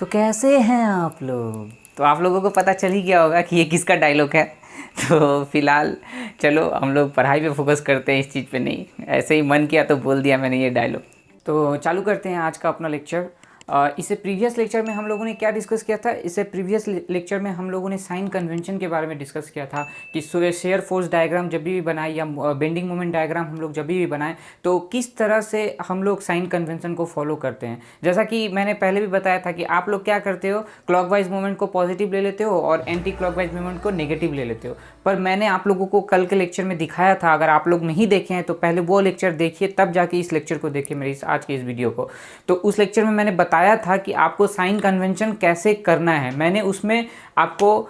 तो कैसे हैं आप लोग। तो आप लोगों को पता चल ही गया होगा कि ये किसका डायलॉग है। तो फिलहाल चलो हम लोग पढ़ाई पे फोकस करते हैं, इस चीज़ पे नहीं। ऐसे ही मन किया तो बोल दिया मैंने ये डायलॉग। तो चालू करते हैं आज का अपना लेक्चर। इससे प्रीवियस लेक्चर में हम लोगों ने क्या डिस्कस किया था। इससे प्रीवियस लेक्चर में हम लोगों ने साइन कन्वेंशन के बारे में डिस्कस किया था कि शेयर फोर्स डायग्राम जब भी बनाए या बेंडिंग मोमेंट डायग्राम हम लोग जब भी बनाएं तो किस तरह से हम लोग साइन कन्वेंशन को फॉलो करते हैं। जैसा कि मैंने पहले भी बताया था कि आप लोग क्या करते हो, क्लॉकवाइज मूवमेंट को पॉजिटिव ले लेते हो और एंटी क्लॉकवाइज मूवमेंट को नेगेटिव ले लेते हो। पर मैंने आप लोगों को कल के लेक्चर में दिखाया था, अगर आप लोग नहीं देखे हैं तो पहले वो लेक्चर देखिए, तब जाके इस लेक्चर को देखिए, मेरी आज की इस वीडियो को। तो उस लेक्चर में मैंने बताया था कि आपको साइन कन्वेंशन कैसे करना है। मैंने उसमें आपको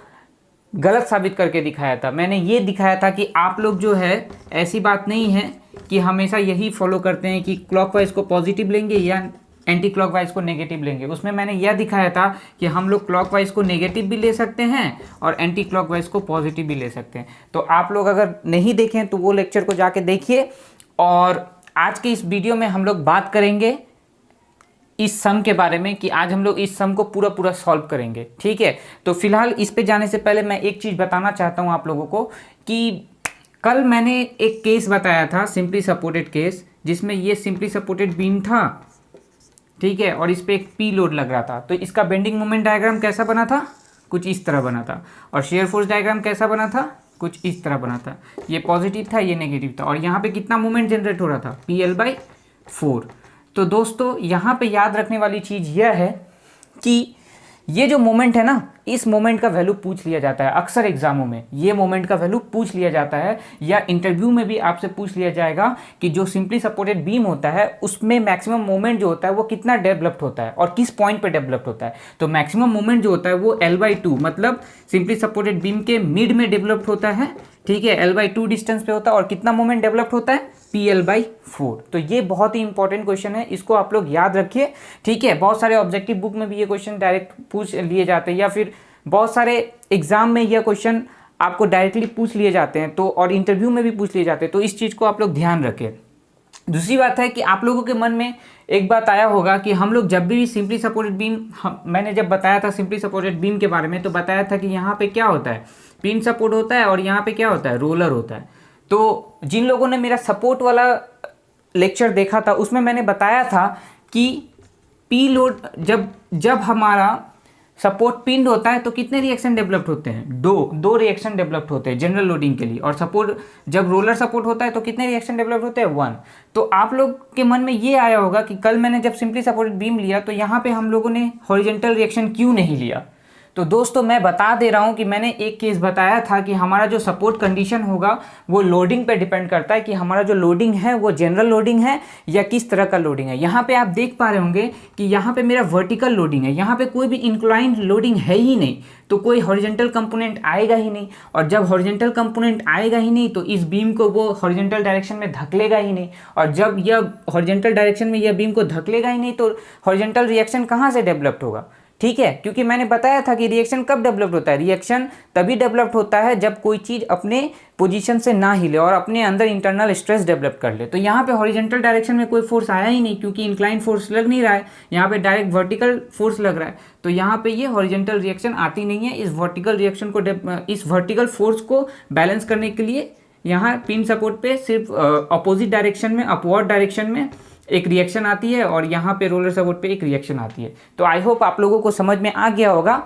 गलत साबित करके दिखाया था। मैंने ये दिखाया था कि आप लोग जो है, ऐसी बात नहीं है कि हमेशा यही फॉलो करते हैं कि क्लॉकवाइज को पॉजिटिव लेंगे या एंटी क्लॉकवाइज को नेगेटिव लेंगे। उसमें मैंने यह दिखाया था कि हम लोग क्लॉकवाइज को नेगेटिव भी ले सकते हैं और एंटी क्लॉकवाइज को पॉजिटिव भी ले सकते हैं। तो आप लोग अगर नहीं देखें तो वो लेक्चर को जाके देखिए। और आज के इस वीडियो में हम लोग बात करेंगे इस सम के बारे में कि आज हम लोग इस सम को पूरा सॉल्व करेंगे, ठीक है। तो फिलहाल इस पे जाने से पहले मैं एक चीज़ बताना चाहता हूँ आप लोगों को कि कल मैंने एक केस बताया था, सिंपली सपोर्टेड केस, जिसमें ये सिंपली सपोर्टेड बीम था, ठीक है, और इस पर एक पी लोड लग रहा था। तो इसका बेंडिंग मोमेंट डायग्राम कैसा बना था, कुछ इस तरह बना था। और शेयर फोर्स डायग्राम कैसा बना था, कुछ इस तरह बना था। ये पॉजिटिव था, ये नेगेटिव था, और यहाँ पे कितना मोमेंट जनरेट हो रहा था, PL/4। तो दोस्तों यहाँ पे याद रखने वाली चीज़ यह है कि ये जो मोमेंट है ना, इस मोमेंट का वैल्यू पूछ लिया जाता है अक्सर एग्जामों में। ये मोमेंट का वैल्यू पूछ लिया जाता है या इंटरव्यू में भी आपसे पूछ लिया जाएगा कि जो सिंपली सपोर्टेड बीम होता है उसमें मैक्सिमम मोमेंट जो होता है वो कितना डेवलप्ड होता है और किस पॉइंट पे डेवलप्ड होता है। तो मैक्सिमम मोमेंट जो होता है वो L/2 मतलब सिंपली सपोर्टेड बीम के मिड में डेवलप्ड होता है, ठीक है, L/2 डिस्टेंस पे होता है। और कितना मोमेंट डेवलप्ड होता है, PL/4। तो ये बहुत ही इंपॉर्टेंट क्वेश्चन है, इसको आप लोग याद रखिए, ठीक है। बहुत सारे ऑब्जेक्टिव बुक में भी ये क्वेश्चन डायरेक्ट पूछ लिए जाते हैं या फिर बहुत सारे एग्जाम में यह क्वेश्चन आपको डायरेक्टली पूछ लिए जाते हैं, तो और इंटरव्यू में भी पूछ लिए जाते हैं। तो इस चीज़ को आप लोग ध्यान रखें। दूसरी बात है कि आप लोगों के मन में एक बात आया होगा कि हम लोग जब भी सिंपली सपोर्टेड बीम, मैंने जब बताया था सिंपली सपोर्टेड बीम के बारे में तो बताया था कि यहाँ पे क्या होता है, पिन सपोर्ट होता है और यहाँ पे क्या होता है, रोलर होता है। तो जिन लोगों ने मेरा सपोर्ट वाला लेक्चर देखा था उसमें मैंने बताया था कि पी लोड जब हमारा सपोर्ट पिंड होता है तो कितने रिएक्शन डेवलप्ड होते हैं, दो रिएक्शन डेवलप्ड होते हैं जनरल लोडिंग के लिए। और सपोर्ट जब रोलर सपोर्ट होता है तो कितने रिएक्शन डेवलप्ड होते हैं, 1। तो आप लोग के मन में ये आया होगा कि कल मैंने जब सिंपली सपोर्टेड बीम लिया तो यहाँ पे हम लोगों ने हॉरिजॉन्टल रिएक्शन क्यों नहीं लिया। तो दोस्तों मैं बता दे रहा हूँ कि मैंने एक केस बताया था कि हमारा जो सपोर्ट कंडीशन होगा वो लोडिंग पे डिपेंड करता है कि हमारा जो लोडिंग है वो जनरल लोडिंग है या किस तरह का लोडिंग है। यहाँ पे आप देख पा रहे होंगे कि यहाँ पे मेरा वर्टिकल लोडिंग है, यहाँ पे कोई भी इंक्लाइंड लोडिंग है ही नहीं, तो कोई हॉरिजॉन्टल कंपोनेंट आएगा ही नहीं। और जब हॉरिजॉन्टल कंपोनेंट आएगा ही नहीं तो इस बीम को वो हॉरिजॉन्टल डायरेक्शन में धकेलेगा ही नहीं। और जब यह हॉरिजॉन्टल डायरेक्शन में यह बीम को धकेलेगा ही नहीं तो हॉरिजॉन्टल रिएक्शन कहाँ से डेवलप्ड होगा, ठीक है। क्योंकि मैंने बताया था कि रिएक्शन कब डेवलप्ड होता है, रिएक्शन तभी डेवलप्ड होता है जब कोई चीज़ अपने पोजीशन से ना हिले और अपने अंदर इंटरनल स्ट्रेस डेवलप कर ले। तो यहाँ पे हॉरिजॉन्टल डायरेक्शन में कोई फोर्स आया ही नहीं क्योंकि इंक्लाइन फोर्स लग नहीं रहा है, यहाँ पे डायरेक्ट वर्टिकल फोर्स लग रहा है। तो यहाँ पे ये हॉरिजॉन्टल रिएक्शन आती नहीं है। इस वर्टिकल रिएक्शन को, इस वर्टिकल फोर्स को बैलेंस करने के लिए यहाँ पिन सपोर्ट पे सिर्फ अपोजिट डायरेक्शन में, अपवर्ड डायरेक्शन में एक रिएक्शन आती है और यहाँ पे रोलर सपोर्ट पे एक रिएक्शन आती है। तो आई होप आप लोगों को समझ में आ गया होगा।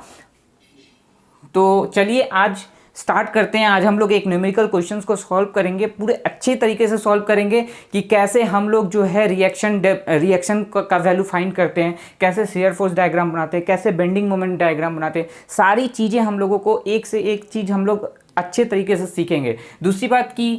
तो चलिए आज स्टार्ट करते हैं। आज हम लोग एक न्यूमेरिकल क्वेश्चंस को सॉल्व करेंगे, पूरे अच्छे तरीके से सॉल्व करेंगे कि कैसे हम लोग जो है रिएक्शन का वैल्यू फाइंड करते हैं, कैसे शेयर फोर्स डायग्राम बनाते हैं, कैसे बेंडिंग मोमेंट डायग्राम बनाते हैं। सारी चीज़ें हम लोगों को एक से एक चीज़ हम लोग अच्छे तरीके से सीखेंगे। दूसरी बात कि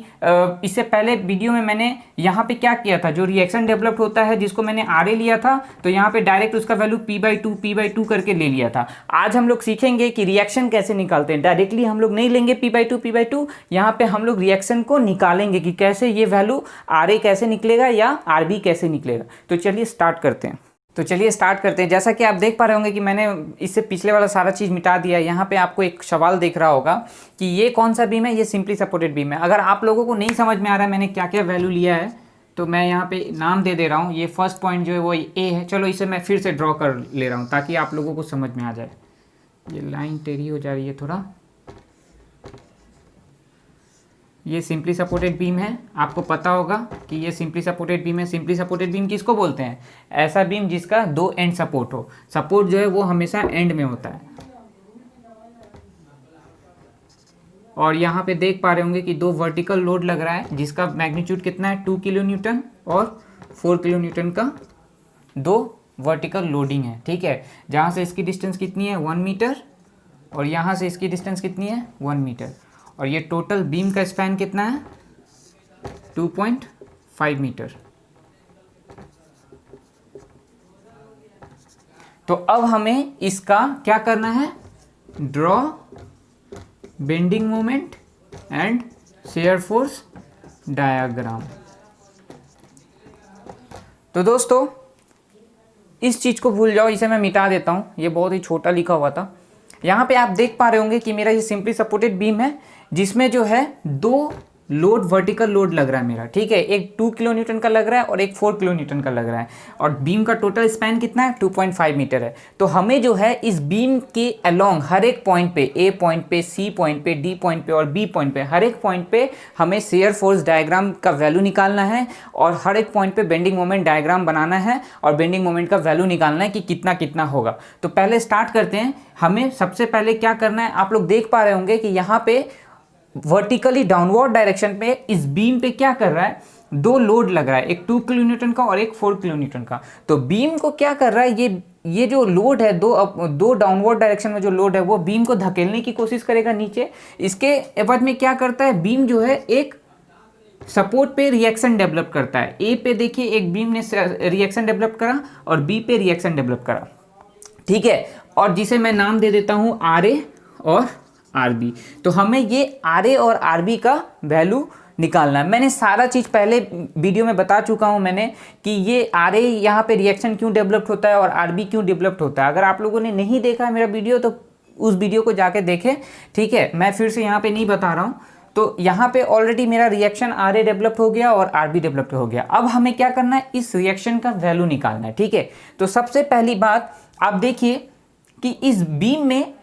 इससे पहले वीडियो में मैंने यहाँ पे क्या किया था, जो रिएक्शन डेवलप्ड होता है जिसको मैंने RA लिया था तो यहाँ पे डायरेक्ट उसका वैल्यू P/2 करके ले लिया था। आज हम लोग सीखेंगे कि रिएक्शन कैसे निकालते हैं। डायरेक्टली हम लोग नहीं लेंगे P/2, यहाँ पे हम लोग रिएक्शन को निकालेंगे कि कैसे ये वैल्यू RA कैसे निकलेगा या RB कैसे निकलेगा। तो चलिए स्टार्ट करते हैं। जैसा कि आप देख पा रहे होंगे कि मैंने इससे पिछले वाला सारा चीज़ मिटा दिया है। यहाँ पे आपको एक सवाल दिख रहा होगा कि ये कौन सा बीम है, ये सिंपली सपोर्टेड बीम है। अगर आप लोगों को नहीं समझ में आ रहा है मैंने क्या क्या वैल्यू लिया है तो मैं यहाँ पे नाम दे दे रहा हूँ, ये फर्स्ट पॉइंट जो है वो ए है। चलो इसे मैं फिर से ड्रॉ कर ले रहा हूँ ताकि आप लोगों को समझ में आ जाए। ये लाइन टेढ़ी हो जा रही है थोड़ा। ये सिंपली सपोर्टेड बीम है, आपको पता होगा कि ये सिंपली सपोर्टेड बीम है। सिंपली सपोर्टेड बीम किसको बोलते हैं? ऐसा बीम जिसका दो एंड सपोर्ट हो। सपोर्ट जो है वो हमेशा एंड में होता है। और यहाँ पे देख पा रहे होंगे कि दो वर्टिकल लोड लग रहा है जिसका मैग्नीट्यूड कितना है, 2 किलो न्यूटन और 4 किलो न्यूटन का दो वर्टिकल लोडिंग है। ठीक है, जहाँ से इसकी डिस्टेंस कितनी है 1 मीटर और यहाँ से इसकी डिस्टेंस कितनी है 1 मीटर। और ये टोटल बीम का स्पैन कितना है 2.5 मीटर। तो अब हमें इसका क्या करना है, draw bending moment and shear force diagram. तो दोस्तों इस चीज़ को भूल जाओ, इसे मैं मिटा देता हूँ, ये बहुत ही छोटा लिखा हुआ था। यहाँ पे आप देख पा रहे होंगे कि मेरा ये सिंपली सपोर्टेड बीम है जिसमें जो है दो लोड वर्टिकल लोड लग रहा है मेरा। ठीक है, एक 2 किलो न्यूटन का लग रहा है और एक 4 किलो न्यूटन का लग रहा है और बीम का टोटल स्पैन कितना है 2.5 मीटर है। तो हमें जो है इस बीम के अलोंग हर एक पॉइंट पे, ए पॉइंट पे, सी पॉइंट पे, डी पॉइंट पे और बी पॉइंट पे, हर एक पॉइंट पे हमें शेयर फोर्स डायग्राम का वैल्यू निकालना है और हर एक पॉइंट पे बेंडिंग मोमेंट डायग्राम बनाना है और बेंडिंग मोमेंट का वैल्यू निकालना है कि कितना कितना होगा। तो पहले स्टार्ट करते हैं। हमें सबसे पहले क्या करना है, आप लोग देख पा रहे होंगे कि यहाँ पे वर्टिकली डाउनवर्ड डायरेक्शन पे इस बीम पे क्या कर रहा है, दो लोड लग रहा है, एक 2 किलो न्यूटन का और एक 4 किलो न्यूटन का। तो बीम को क्या कर रहा है, ये जो लोड है दो डाउनवर्ड डायरेक्शन में जो लोड है वो बीम को धकेलने की कोशिश करेगा नीचे। इसके एवज में क्या करता है, बीम जो है एक सपोर्ट पे रिएक्शन डेवलप करता है। ए पे देखिए एक बीम ने रिएक्शन डेवलप करा और बी पे रिएक्शन डेवलप करा। ठीक है, और जिसे मैं नाम दे देता हूँ RA और RB। तो हमें ये RA और RB का वैल्यू निकालना है। मैंने सारा चीज़ पहले वीडियो में बता चुका हूँ मैंने कि ये RA यहाँ पे रिएक्शन क्यों डेवलप्ड होता है और RB क्यों डेवलप्ड होता है। अगर आप लोगों ने नहीं देखा है मेरा वीडियो तो उस वीडियो को जाके देखें। ठीक है, मैं फिर से यहाँ पे नहीं बता रहा हूँ। तो यहाँ पे ऑलरेडी मेरा रिएक्शन RA डेवलप्ड हो गया और RB डेवलप्ड हो गया। अब हमें क्या करना है, इस रिएक्शन का वैल्यू निकालना है। ठीक है, तो सबसे पहली बात आप देखिए कि इस बीम में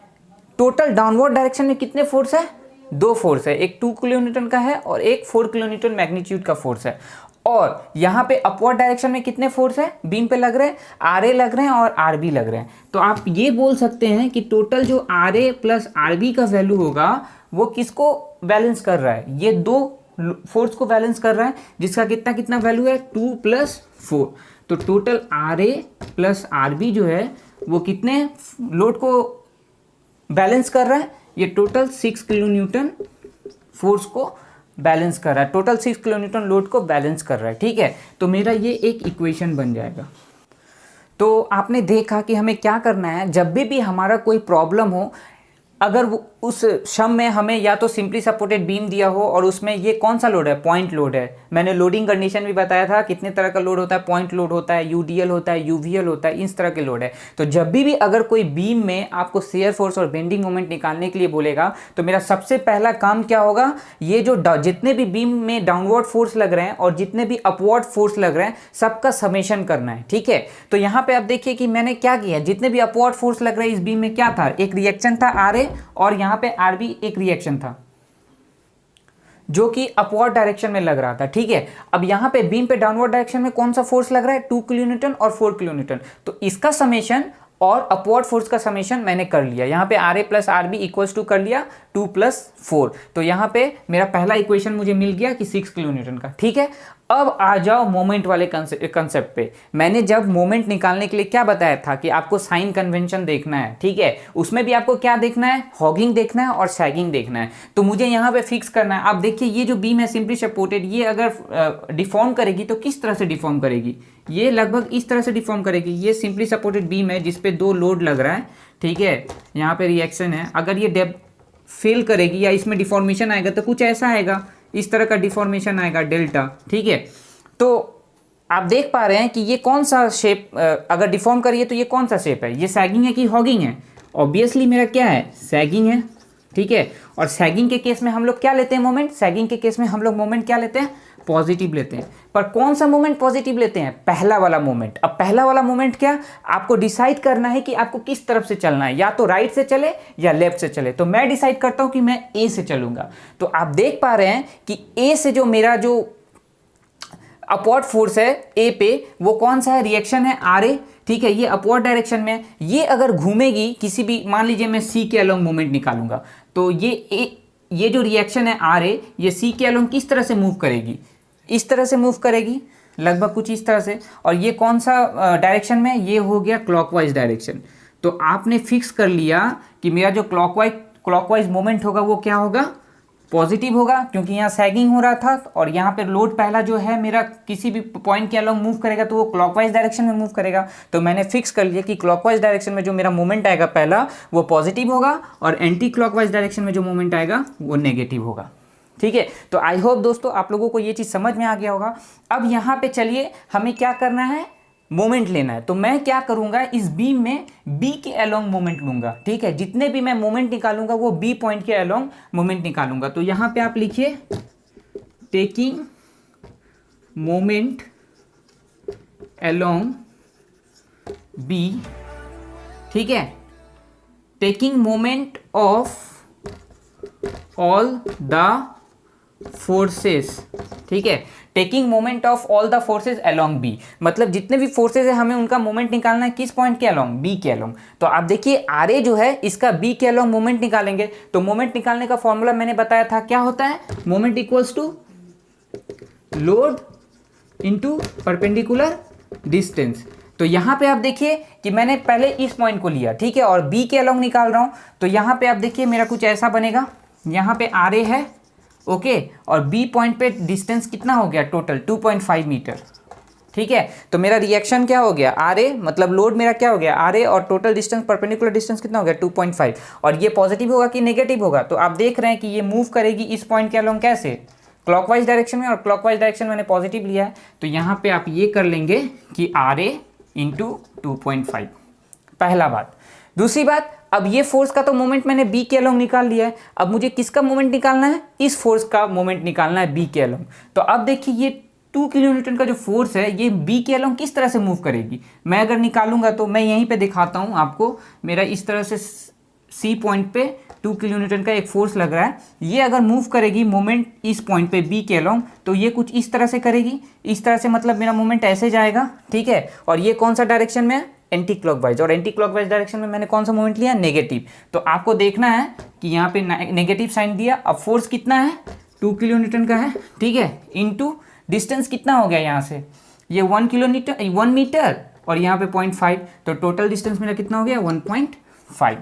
टोटल डाउनवर्ड डायरेक्शन में कितने फोर्स है, दो फोर्स है, एक 2 किलो न्यूटन का है और एक 4 किलो न्यूटन मैग्नीट्यूड का फोर्स है। और यहाँ पे अपवर्ड डायरेक्शन में कितने फोर्स है बीम पे लग रहे हैं, RA लग रहे हैं और RB लग रहे हैं। तो आप ये बोल सकते हैं कि टोटल जो RA प्लस RB का वैल्यू होगा वो किसको बैलेंस कर रहा है, ये दो फोर्स को बैलेंस कर रहा है जिसका कितना कितना वैल्यू है 2 + 4। तो टोटल RA प्लस RB जो है वो कितने लोड को बैलेंस कर रहा है, ये टोटल 6 किलो न्यूटन फोर्स को बैलेंस कर रहा है, टोटल 6 किलो न्यूटन लोड को बैलेंस कर रहा है। ठीक है, तो मेरा ये एक इक्वेशन बन जाएगा। तो आपने देखा कि हमें क्या करना है, जब भी हमारा कोई प्रॉब्लम हो, अगर वो उस सम में हमें या तो सिंपली सपोर्टेड बीम दिया हो और उसमें ये कौन सा लोड है, पॉइंट लोड है। मैंने लोडिंग कंडीशन भी बताया था कितने तरह का लोड होता है, पॉइंट लोड होता है, UDL होता है, UVL होता है, इस तरह के लोड है। तो जब भी अगर कोई बीम में आपको शेयर फोर्स और बेंडिंग मोमेंट निकालने के लिए बोलेगा तो मेरा सबसे पहला काम क्या होगा, ये जो जितने भी बीम में डाउनवर्ड फोर्स लग रहे हैं और जितने भी अपवर्ड फोर्स लग रहे हैं सबका समेशन करना है। ठीक है, तो यहाँ पे आप देखिए कि मैंने क्या किया, जितने भी अपवर्ड फोर्स लग रहे हैं इस बीम में क्या था, एक रिएक्शन था RA और यहाँ पे RB एक रिएक्शन था जो कि अपवर्ड डायरेक्शन में लग रहा था। ठीक है, अब यहाँ पे बीम पे डाउनवर्ड डायरेक्शन में कौन सा फोर्स लग रहा है, 2 किलो न्यूटन और 4 किलो न्यूटन। तो इसका समेशन और अपवर्ड फोर्स का समेशन मैंने कर लिया। यहाँ पे RA plus RB equals to कर लिया 2 + 4। तो यहाँ पे मेरा पहला इक्वेशन मुझे मिल गया कि 6 किलो न्यूटन का। ठीक है, अब आ जाओ मोमेंट वाले कंसेप्ट पे। मैंने जब मोमेंट निकालने के लिए क्या बताया था कि आपको साइन कन्वेंशन देखना है। ठीक है, उसमें भी आपको क्या देखना है, हॉगिंग देखना है और सैगिंग देखना है। तो मुझे यहाँ पे फिक्स करना है। आप देखिए ये जो बीम है सिंपली सपोर्टेड, ये अगर डिफॉर्म करेगी तो किस तरह से डिफॉर्म करेगी, ये लगभग इस तरह से डिफॉर्म करेगी। ये सिंपली सपोर्टेड बीम है जिसपे दो लोड लग रहा है। ठीक है, यहाँ पे रिएक्शन है। अगर ये फेल करेगी या इसमें डिफॉर्मेशन आएगा तो कुछ ऐसा आएगा, इस तरह का डिफॉर्मेशन आएगा डेल्टा। ठीक है, तो आप देख पा रहे हैं कि ये कौन सा शेप, अगर डिफॉर्म करिए तो ये कौन सा शेप है, ये सैगिंग है कि हॉगिंग है। ऑब्वियसली मेरा क्या है, सैगिंग है। ठीक है, और सैगिंग के केस में हम लोग क्या लेते हैं मोमेंट, सैगिंग के केस में हम लोग मोमेंट क्या लेते हैं, पॉजिटिव लेते हैं। पर कौन सा मोमेंट पॉजिटिव लेते हैं? पहला वाला मोमेंट। अब पहला वाला मोमेंट क्या, आपको डिसाइड करना है कि आपको किस तरफ से चलना है, या तो राइट से चले या लेफ्ट से चले। तो मैं डिसाइड करता हूं कि मैं ए से चलूंगा। तो आप देख पा रहे हैं कि ए से जो मेरा जो अपवर्ड फोर्स है ए पे, वो कौन सा है, रिएक्शन है आर ए, ठीक है, ये अपवर्ड डायरेक्शन में। ये अगर घूमेगी किसी भी, मान लीजिए मैं सी के अलोंग मोमेंट निकालूंगा, तो ये जो रिएक्शन है आर ए, ये सी के अलोंग किस तरह से मूव करेगी, इस तरह से मूव करेगी, लगभग कुछ इस तरह से। और ये कौन सा डायरेक्शन में, ये हो गया क्लॉकवाइज डायरेक्शन। तो आपने फिक्स कर लिया कि मेरा जो क्लॉकवाइज मोमेंट होगा वो क्या होगा, पॉजिटिव होगा, क्योंकि यहाँ सैगिंग हो रहा था और यहाँ पे लोड पहला जो है मेरा किसी भी पॉइंट के अलोंग मूव करेगा तो वो क्लॉकवाइज डायरेक्शन में मूव करेगा। तो मैंने फिक्स कर लिया कि क्लॉकवाइज डायरेक्शन में जो मेरा मोमेंट आएगा पहला वो पॉजिटिव होगा, और एंटी क्लॉकवाइज डायरेक्शन में जो मोमेंट आएगा वो नेगेटिव होगा। ठीक है, तो आई होप दोस्तों आप लोगों को ये चीज़ समझ में आ गया होगा। अब यहाँ पे चलिए हमें क्या करना है, मोमेंट लेना है। तो मैं क्या करूंगा, इस बीम में बी के अलोंग मोमेंट लूंगा। ठीक है, जितने भी मैं मोमेंट निकालूंगा वो बी पॉइंट के अलोंग मोमेंट निकालूंगा। तो यहां पे आप लिखिए टेकिंग मोमेंट अलोंग बी, ठीक है, taking moment of all the forces, ठीक है, taking moment of all the forces along B, मतलब जितने भी फोर्सेज है हमें उनका मोमेंट निकालना है किस पॉइंट के अलोंग, बी के अलोंग। तो आप देखिए आर ए जो है इसका बी के अलोंग मोमेंट निकालेंगे। तो मोमेंट निकालने का फॉर्मूला मैंने बताया था, क्या होता है, moment equals to load into perpendicular distance. तो यहाँ पे आप देखिए कि मैंने पहले इस पॉइंट को लिया, ठीक है, और बी के अलोंग निकाल रहा हूँ। तो यहाँ पे आप देखिए मेरा कुछ ऐसा बनेगा, यहाँ पे आर ए है, ओके, और बी पॉइंट पे डिस्टेंस कितना हो गया टोटल 2.5 मीटर। ठीक है, तो मेरा रिएक्शन क्या हो गया, आर ए, मतलब लोड मेरा क्या हो गया आर ए, और टोटल डिस्टेंस परपेंडिकुलर डिस्टेंस कितना हो गया 2.5। और ये पॉजिटिव होगा कि नेगेटिव होगा, तो आप देख रहे हैं कि ये मूव करेगी इस पॉइंट के अलोंग कैसे, क्लॉकवाइज डायरेक्शन में, और क्लॉकवाइज डायरेक्शन मैंने पॉजिटिव लिया है। तो यहाँ पे आप ये कर लेंगे कि आर ए इंटू 2.5, पहला बात। दूसरी बात, अब ये फोर्स का तो मोमेंट मैंने बी के अलोंग निकाल लिया है, अब मुझे किसका मोमेंट निकालना है, इस फोर्स का मोमेंट निकालना है बी के अलोंग। तो अब देखिए ये 2 किलो न्यूटन का जो फोर्स है ये बी के अलोंग किस तरह से मूव करेगी, मैं अगर निकालूंगा तो मैं यहीं पे दिखाता हूँ आपको, मेरा इस तरह से सी पॉइंट पे 2 किलो न्यूटन का एक फोर्स लग रहा है। ये अगर मूव करेगी मोमेंट इस पॉइंट पे बी के अलोंग, तो ये कुछ इस तरह से करेगी, इस तरह से, मतलब मेरा मोमेंट ऐसे जाएगा, ठीक है। और ये कौन सा डायरेक्शन में है, एंटी क्लॉकवाइज, और एंटी क्लॉकवाइज डायरेक्शन में मैंने कौन सा मोमेंट लिया, नेगेटिव। तो आपको देखना है कि यहाँ पे नेगेटिव साइन दिया। अब फोर्स कितना है, 2 किलो न्यूटन का है, ठीक है, इनटू डिस्टेंस कितना हो गया यहाँ से, ये 1 मीटर, और यहाँ पे 0.5, तो टोटल डिस्टेंस मेरा कितना हो गया 1.5।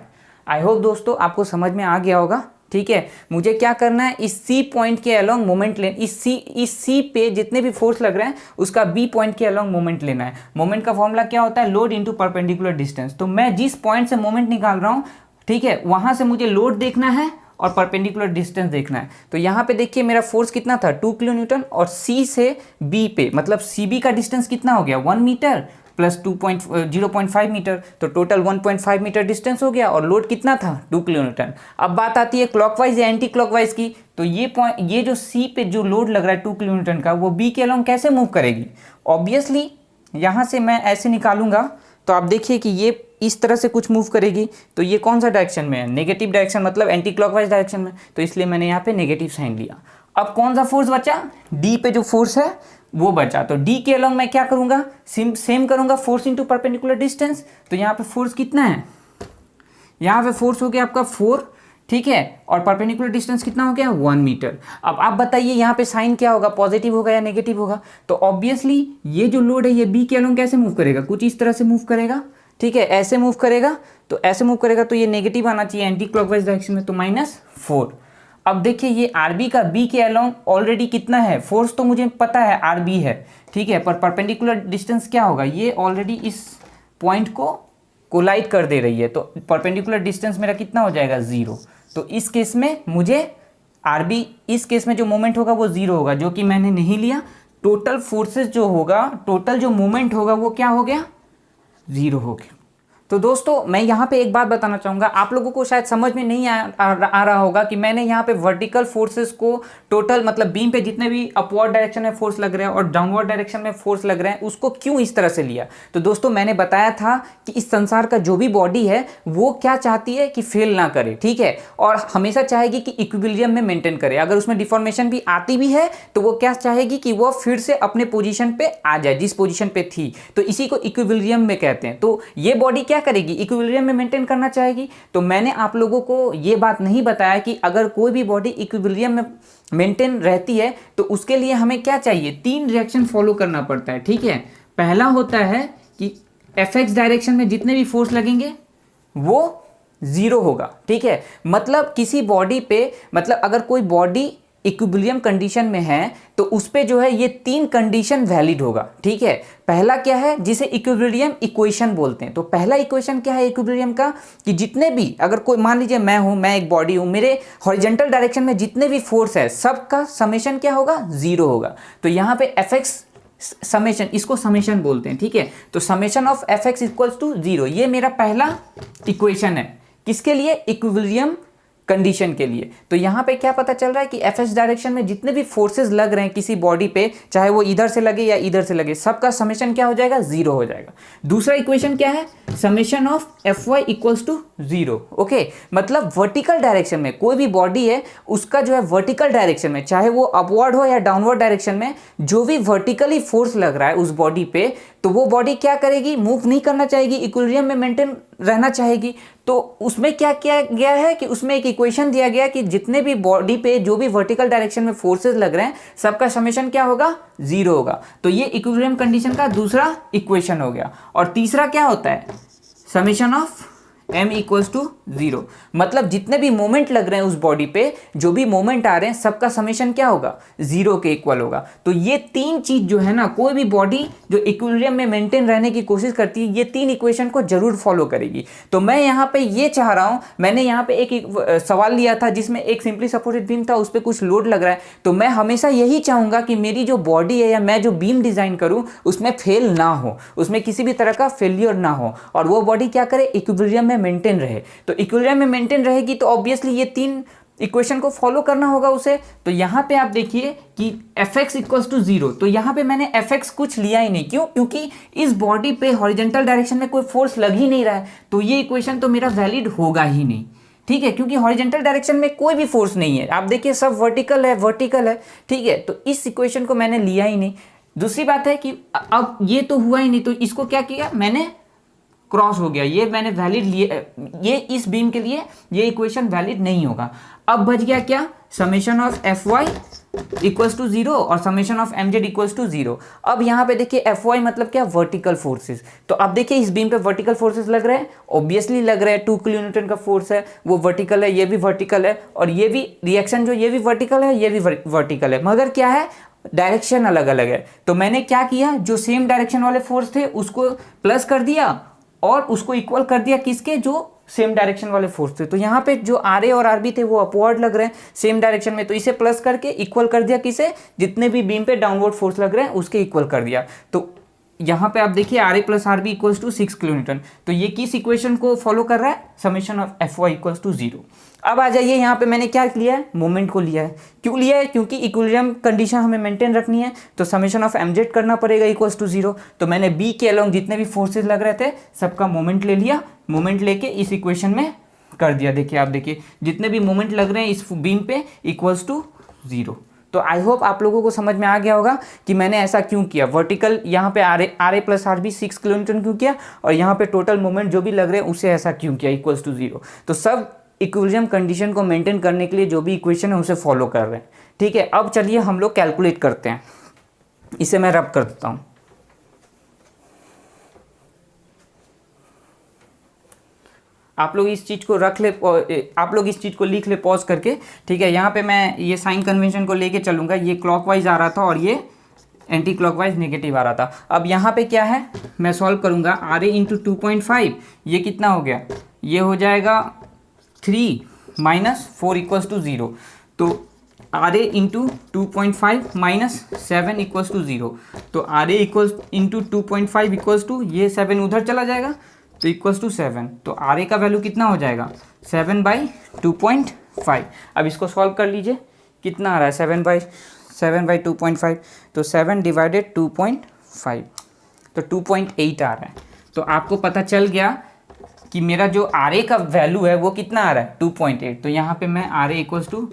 आई होप दोस्तों आपको समझ में आ गया होगा। ठीक है, मुझे क्या करना है, इस सी पॉइंट के अलोंग मोमेंट लेना, इस सी पे जितने भी फोर्स लग रहे हैं उसका बी पॉइंट के अलोंग मोमेंट लेना है। मोमेंट का फॉर्मूला क्या होता है, लोड इनटू परपेंडिकुलर डिस्टेंस। तो मैं जिस पॉइंट से मोमेंट निकाल रहा हूँ, ठीक है, वहां से मुझे लोड देखना है और परपेंडिकुलर डिस्टेंस देखना है। तो यहाँ पे देखिए मेरा फोर्स कितना था 2 किलो न्यूटन, और सी से बी पे, मतलब सी बी का डिस्टेंस कितना हो गया 1 मीटर प्लस 0.5 मीटर, तो टोटल 1.5 मीटर डिस्टेंस हो गया, और लोड कितना था 2 किलो न्यूटन। अब बात आती है क्लॉकवाइज या एंटी क्लॉकवाइज की। तो ये जो सी पे जो लोड लग रहा है 2 किलो न्यूटन का, वो बी के अलोंग कैसे मूव करेगी, ऑब्वियसली यहाँ से मैं ऐसे निकालूंगा तो आप देखिए कि ये इस तरह से कुछ मूव करेगी। तो ये कौन सा डायरेक्शन में है, नेगेटिव डायरेक्शन, मतलब एंटी क्लॉकवाइज डायरेक्शन में, तो इसलिए मैंने यहाँ पे नेगेटिव साइन लिया। अब कौन सा फोर्स बचा, डी पे जो फोर्स है वो बचा। तो डी के अलोंग मैं क्या करूंगा, सेम करूंगा, फोर्स इनटू परपेंडिकुलर डिस्टेंस। तो यहाँ पे फोर्स कितना है, यहाँ पे फोर्स हो गया आपका 4, ठीक है, और परपेंडिकुलर डिस्टेंस कितना हो गया 1 मीटर। अब आप बताइए यहाँ पे साइन क्या होगा, पॉजिटिव होगा या नेगेटिव होगा। तो ऑब्वियसली ये जो लोड है ये बी के अलोंग कैसे मूव करेगा, कुछ इस तरह से मूव करेगा, ठीक है, ऐसे मूव करेगा। तो ऐसे मूव करेगा तो ये नेगेटिव आना चाहिए एंटी क्लॉकवाइज डायरेक्शन में, तो -4। अब देखिए ये आर बी का बी के अलोंग ऑलरेडी कितना है, फोर्स तो मुझे पता है आर बी है, ठीक है, पर परपेंडिकुलर डिस्टेंस क्या होगा, ये ऑलरेडी इस पॉइंट को कोलाइड कर दे रही है, तो परपेंडिकुलर डिस्टेंस मेरा कितना हो जाएगा 0। तो इस केस में मुझे आर बी, इस केस में जो मोमेंट होगा वो 0 होगा, जो कि मैंने नहीं लिया। टोटल फोर्सेस जो होगा, टोटल जो मोमेंट होगा वो क्या हो गया 0 हो गया। तो दोस्तों मैं यहाँ पे एक बात बताना चाहूँगा, आप लोगों को शायद समझ में नहीं आ रहा होगा कि मैंने यहाँ पे वर्टिकल फोर्सेस को टोटल मतलब बीम पे जितने भी अपवर्ड डायरेक्शन में फोर्स लग रहे हैं और डाउनवर्ड डायरेक्शन में फोर्स लग रहे हैं उसको क्यों इस तरह से लिया। तो दोस्तों मैंने बताया था कि इस संसार का जो भी बॉडी है वो क्या चाहती है कि फेल ना करे, ठीक है, और हमेशा चाहेगी कि इक्विलिब्रियम में मेंटेन करे। अगर उसमें डिफॉर्मेशन भी आती भी है तो वो क्या चाहेगी कि वो फिर से अपने पोजीशन पे आ जाए जिस पोजीशन पे थी। तो इसी को इक्विलिब्रियम में कहते हैं। तो ये बॉडी क्या करेगी, इक्विलिब्रियम में मेंटेन करना चाहेगी। तो मैंने आप लोगों को ये बात नहीं बताया कि अगर कोई भी बॉडी इक्विलिब्रियम में मेंटेन रहती है तो उसके लिए हमें क्या चाहिए, 3 रिएक्शन फॉलो करना पड़ता है, ठीक है। पहला होता है कि एफएक्स डायरेक्शन में जितने भी फोर्स लगेंगे वो 0 होगा, ठीक है। मतलब किसी बॉडी पे, मतलब अगर कोई बॉडी इक्विलिब्रियम कंडीशन में है तो उस पे जो है ये 3 कंडीशन वैलिड होगा, ठीक है। पहला क्या है, जिसे इक्विलिब्रियम इक्वेशन बोलते हैं। तो पहला इक्वेशन क्या है इक्विलिब्रियम का, कि जितने भी, अगर कोई मान लीजिए मैं एक बॉडी हूं, मेरे हॉरिजॉन्टल डायरेक्शन में जितने भी फोर्स है सबका समेशन क्या होगा, 0 होगा। तो यहाँ पे एफएक्स समेशन, इसको समेशन बोलते हैं, ठीक है। तो summation of F X equals to 0, ये मेरा पहला इक्वेशन है। किसके लिए, इक्विलिब्रियम कंडीशन के लिए। तो यहाँ पे क्या पता चल रहा है कि एफएस डायरेक्शन में जितने भी फोर्सेस लग रहे हैं किसी बॉडी पे, चाहे वो इधर से लगे या इधर से लगे, सबका समेशन क्या हो जाएगा, 0 हो जाएगा। दूसरा इक्वेशन क्या है, summation of F Y equals to 0, okay. मतलब वर्टिकल डायरेक्शन में कोई भी बॉडी है उसका जो है वर्टिकल डायरेक्शन में, चाहे वो अपवर्ड हो या डाउनवर्ड डायरेक्शन में, जो भी वर्टिकली फोर्स लग रहा है उस बॉडी पे, तो वो बॉडी क्या करेगी, मूव नहीं करना चाहेगी, इक्विलिब्रियम में मेंटेन रहना चाहेगी। तो उसमें क्या किया गया है कि उसमें एक इक्वेशन दिया गया कि जितने भी बॉडी पे जो भी वर्टिकल डायरेक्शन में फोर्सेस लग रहे हैं सबका समेशन क्या होगा, 0 होगा। तो ये इक्विलिब्रियम कंडीशन का दूसरा इक्वेशन हो गया। और तीसरा क्या होता है, summation of m equals to 0। मतलब जितने भी मोमेंट लग रहे हैं उस बॉडी पे, जो भी मोमेंट आ रहे हैं सबका समेशन क्या होगा, 0 के इक्वल होगा। तो ये 3 चीज जो है ना, कोई भी बॉडी जो इक्विलिब्रियम में मेंटेन रहने की कोशिश करती है, ये 3 इक्वेशन को जरूर फॉलो करेगी। तो मैं यहाँ पे ये चाह रहा हूँ, मैंने यहाँ पे एक सवाल लिया था जिसमें एक सिंपली सपोर्टेड बीम था, उस पर कुछ लोड लग रहा है। तो मैं हमेशा यही चाहूंगा कि मेरी जो बॉडी है या मैं जो बीम डिजाइन करूँ उसमें फेल ना हो, उसमें किसी भी तरह का फेलियर ना हो, और वो बॉडी क्या करे, इक्विलिब्रियम में मेंटेन रहे। तो इक्विलिब्रियम में मेंटेन रहेगी तो ऑब्वियसली ये 3 इक्वेशन को फॉलो करना होगा उसे। तो यहाँ पे आप देखिए कि fx इक्वल्स टू 0, तो यहाँ पे मैंने fx कुछ लिया ही नहीं, क्यों, क्योंकि इस बॉडी पे हॉरिजॉन्टल डायरेक्शन में कोई फोर्स लग ही नहीं रहा है, तो ये इक्वेशन तो मेरा वैलिड होगा ही नहीं, ठीक है, क्योंकि हॉरिजॉन्टल डायरेक्शन में कोई भी फोर्स नहीं है। आप देखिए सब वर्टिकल है, ठीक है। तो इस इक्वेशन को मैंने लिया ही नहीं। दूसरी बात है कि अब ये तो हुआ ही नहीं, तो इसको क्या किया मैंने, क्रॉस हो गया, ये मैंने वैलिड लिए, ये इस बीम के लिए ये इक्वेशन वैलिड नहीं होगा। अब बच गया क्या, summation of F Y equals to 0 और summation of M Z equals to 0। अब यहाँ पे देखिए एफ वाई मतलब क्या, वर्टिकल फोर्सेस। तो अब देखिए इस बीम पे वर्टिकल फोर्सेस लग रहे हैं, ऑब्वियसली लग रहे हैं, 2 किलो न्यूटन का फोर्स है, वो वर्टिकल है, ये भी वर्टिकल है, और ये भी रिएक्शन जो ये भी वर्टिकल है, ये भी वर्टिकल है, मगर क्या है, डायरेक्शन अलग अलग है। तो मैंने क्या किया, जो सेम डायरेक्शन वाले फोर्स थे उसको प्लस कर दिया और उसको इक्वल कर दिया किसके, जो सेम डायरेक्शन वाले फोर्स थे। तो यहाँ पे जो आर ए और आर बी थे वो अपवर्ड लग रहे हैं सेम डायरेक्शन में, तो इसे प्लस करके इक्वल कर दिया किसे, जितने भी बीम पे डाउनवर्ड फोर्स लग रहे हैं उसके इक्वल कर दिया। तो यहाँ पे आप देखिए R A plus R B equals to 6 kilo newton. तो ये किस इक्वेशन को फॉलो कर रहा है, summation of F Y equals to 0। अब आ जाइए यहाँ पे मैंने क्या लिया है, मोमेंट को लिया है। क्यों लिया है, क्योंकि इक्विलिब्रियम कंडीशन हमें मेंटेन रखनी है, तो समेशन ऑफ एम जेड करना पड़ेगा इक्वल्स टू 0। तो मैंने बी के अलोंग जितने भी फोर्सेज लग रहे थे सबका मोमेंट ले लिया, मोमेंट लेके इस इक्वेशन में कर दिया। देखिए आप देखिए जितने भी मोमेंट लग रहे हैं इस बीम पे इक्वल्स टू 0। तो आई होप आप लोगों को समझ में आ गया होगा कि मैंने ऐसा क्यों किया। वर्टिकल यहाँ पे R A plus R B 6 kilo newton क्यों किया, और यहाँ पे टोटल मोमेंट जो भी लग रहे हैं उसे ऐसा क्यों किया इक्वल्स टू 0। तो सब इक्विलिब्रियम कंडीशन को मेंटेन करने के लिए जो भी इक्वेशन है उसे फॉलो कर रहे हैं, ठीक है। अब चलिए हम लोग कैलकुलेट करते हैं, इसे मैं रब कर देता हूँ। आप लोग इस चीज़ को रख ले, आप लोग इस चीज़ को लिख ले पॉज करके, ठीक है। यहाँ पे मैं ये साइन कन्वेंशन को लेके चलूँगा, ये क्लॉकवाइज आ रहा था और ये एंटी क्लॉकवाइज नेगेटिव आ रहा था। अब यहाँ पे क्या है, मैं सॉल्व करूँगा, आर ए इंटू 2.5 ये कितना हो गया, ये हो जाएगा 3 माइनस 4 इक्वल्स टू 0। तो R A into 2.5 minus 7 equals to 0। तो R A equals into 2.5 equals to, ये 7 उधर चला जाएगा तो इक्वल्स टू 7, तो आर ए का वैल्यू कितना हो जाएगा 7/2.5। अब इसको सॉल्व कर लीजिए, कितना आ रहा है 7/2.5, तो 7 डिवाइडेड 2.5 तो 2.8 आ रहा है। तो आपको पता चल गया कि मेरा जो आर ए का वैल्यू है वो कितना आ रहा है 2.8। तो यहाँ पे मैं R A equals to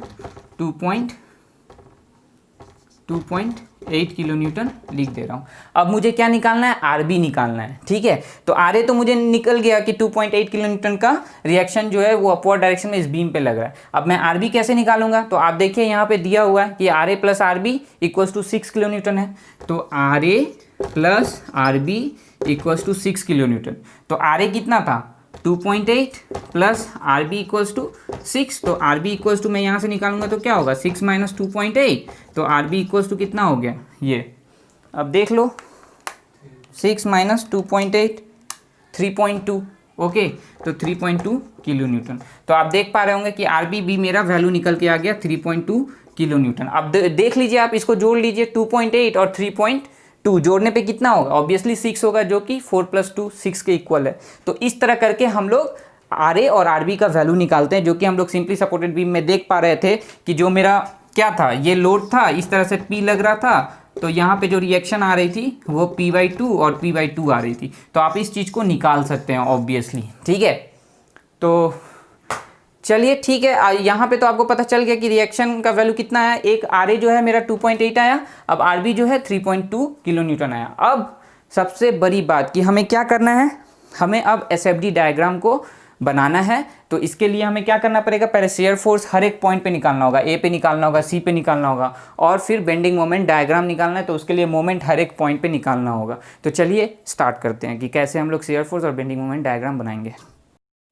2.8 kilo newton लिख दे रहा हूँ। अब मुझे क्या निकालना है, आर बी निकालना है, ठीक है। तो आर ए तो मुझे निकल गया कि 2.8 किलो न्यूटन का रिएक्शन जो है वो अपवर्ड डायरेक्शन में इस बीम पे लग रहा है। अब मैं आर बी कैसे निकालूंगा, तो आप देखिए यहाँ पे दिया हुआ है कि R A plus R B equals to 6 kilo newton है। तो R A plus R B equals to 6 kilo newton. तो आर ए कितना था 2.8 plus R B equals to 6, तो आर बी इक्वल्स टू मैं यहाँ से निकालूंगा तो क्या होगा 6 माइनस 2.8, तो आर बी इक्वल्स टू कितना हो गया ये, अब देख लो 6 माइनस 2.8 3.2, ओके, तो 3.2 किलो न्यूटन। तो आप देख पा रहे होंगे कि आर बी भी मेरा वैल्यू निकल के आ गया 3.2 किलो न्यूटन। अब देख लीजिए, आप इसको जोड़ लीजिए, 2.8 और 3.2 जोड़ने पे कितना होगा, ऑब्वियसली 6 होगा, जो कि 4 + 2 6 के इक्वल है। तो इस तरह करके हम लोग आर ए और आर बी का वैल्यू निकालते हैं, जो कि हम लोग सिंपली सपोर्टेड बीम में देख पा रहे थे कि जो मेरा क्या था, ये लोड था, इस तरह से P लग रहा था, तो यहाँ पे जो रिएक्शन आ रही थी वो P/2 और P/2 आ रही थी। तो आप इस चीज़ को निकाल सकते हैं ऑब्वियसली, ठीक है। तो चलिए ठीक है, यहाँ पे तो आपको पता चल गया कि रिएक्शन का वैल्यू कितना है। एक आर ए जो है मेरा 2.8 आया, अब आर बी जो है 3.2 किलो न्यूटन आया। अब सबसे बड़ी बात कि हमें क्या करना है, हमें अब SFD डायग्राम को बनाना है। तो इसके लिए हमें क्या करना पड़ेगा, पहले शेयर फोर्स हर एक पॉइंट पे निकालना होगा, ए पे निकालना होगा, सी पे निकालना होगा, और फिर बेंडिंग मोमेंट डायग्राम निकालना है। तो उसके लिए मोमेंट हर एक पॉइंट पे निकालना होगा। तो चलिए स्टार्ट करते हैं कि कैसे हम लोग शेयर फोर्स और बेंडिंग मोमेंट डायग्राम बनाएंगे।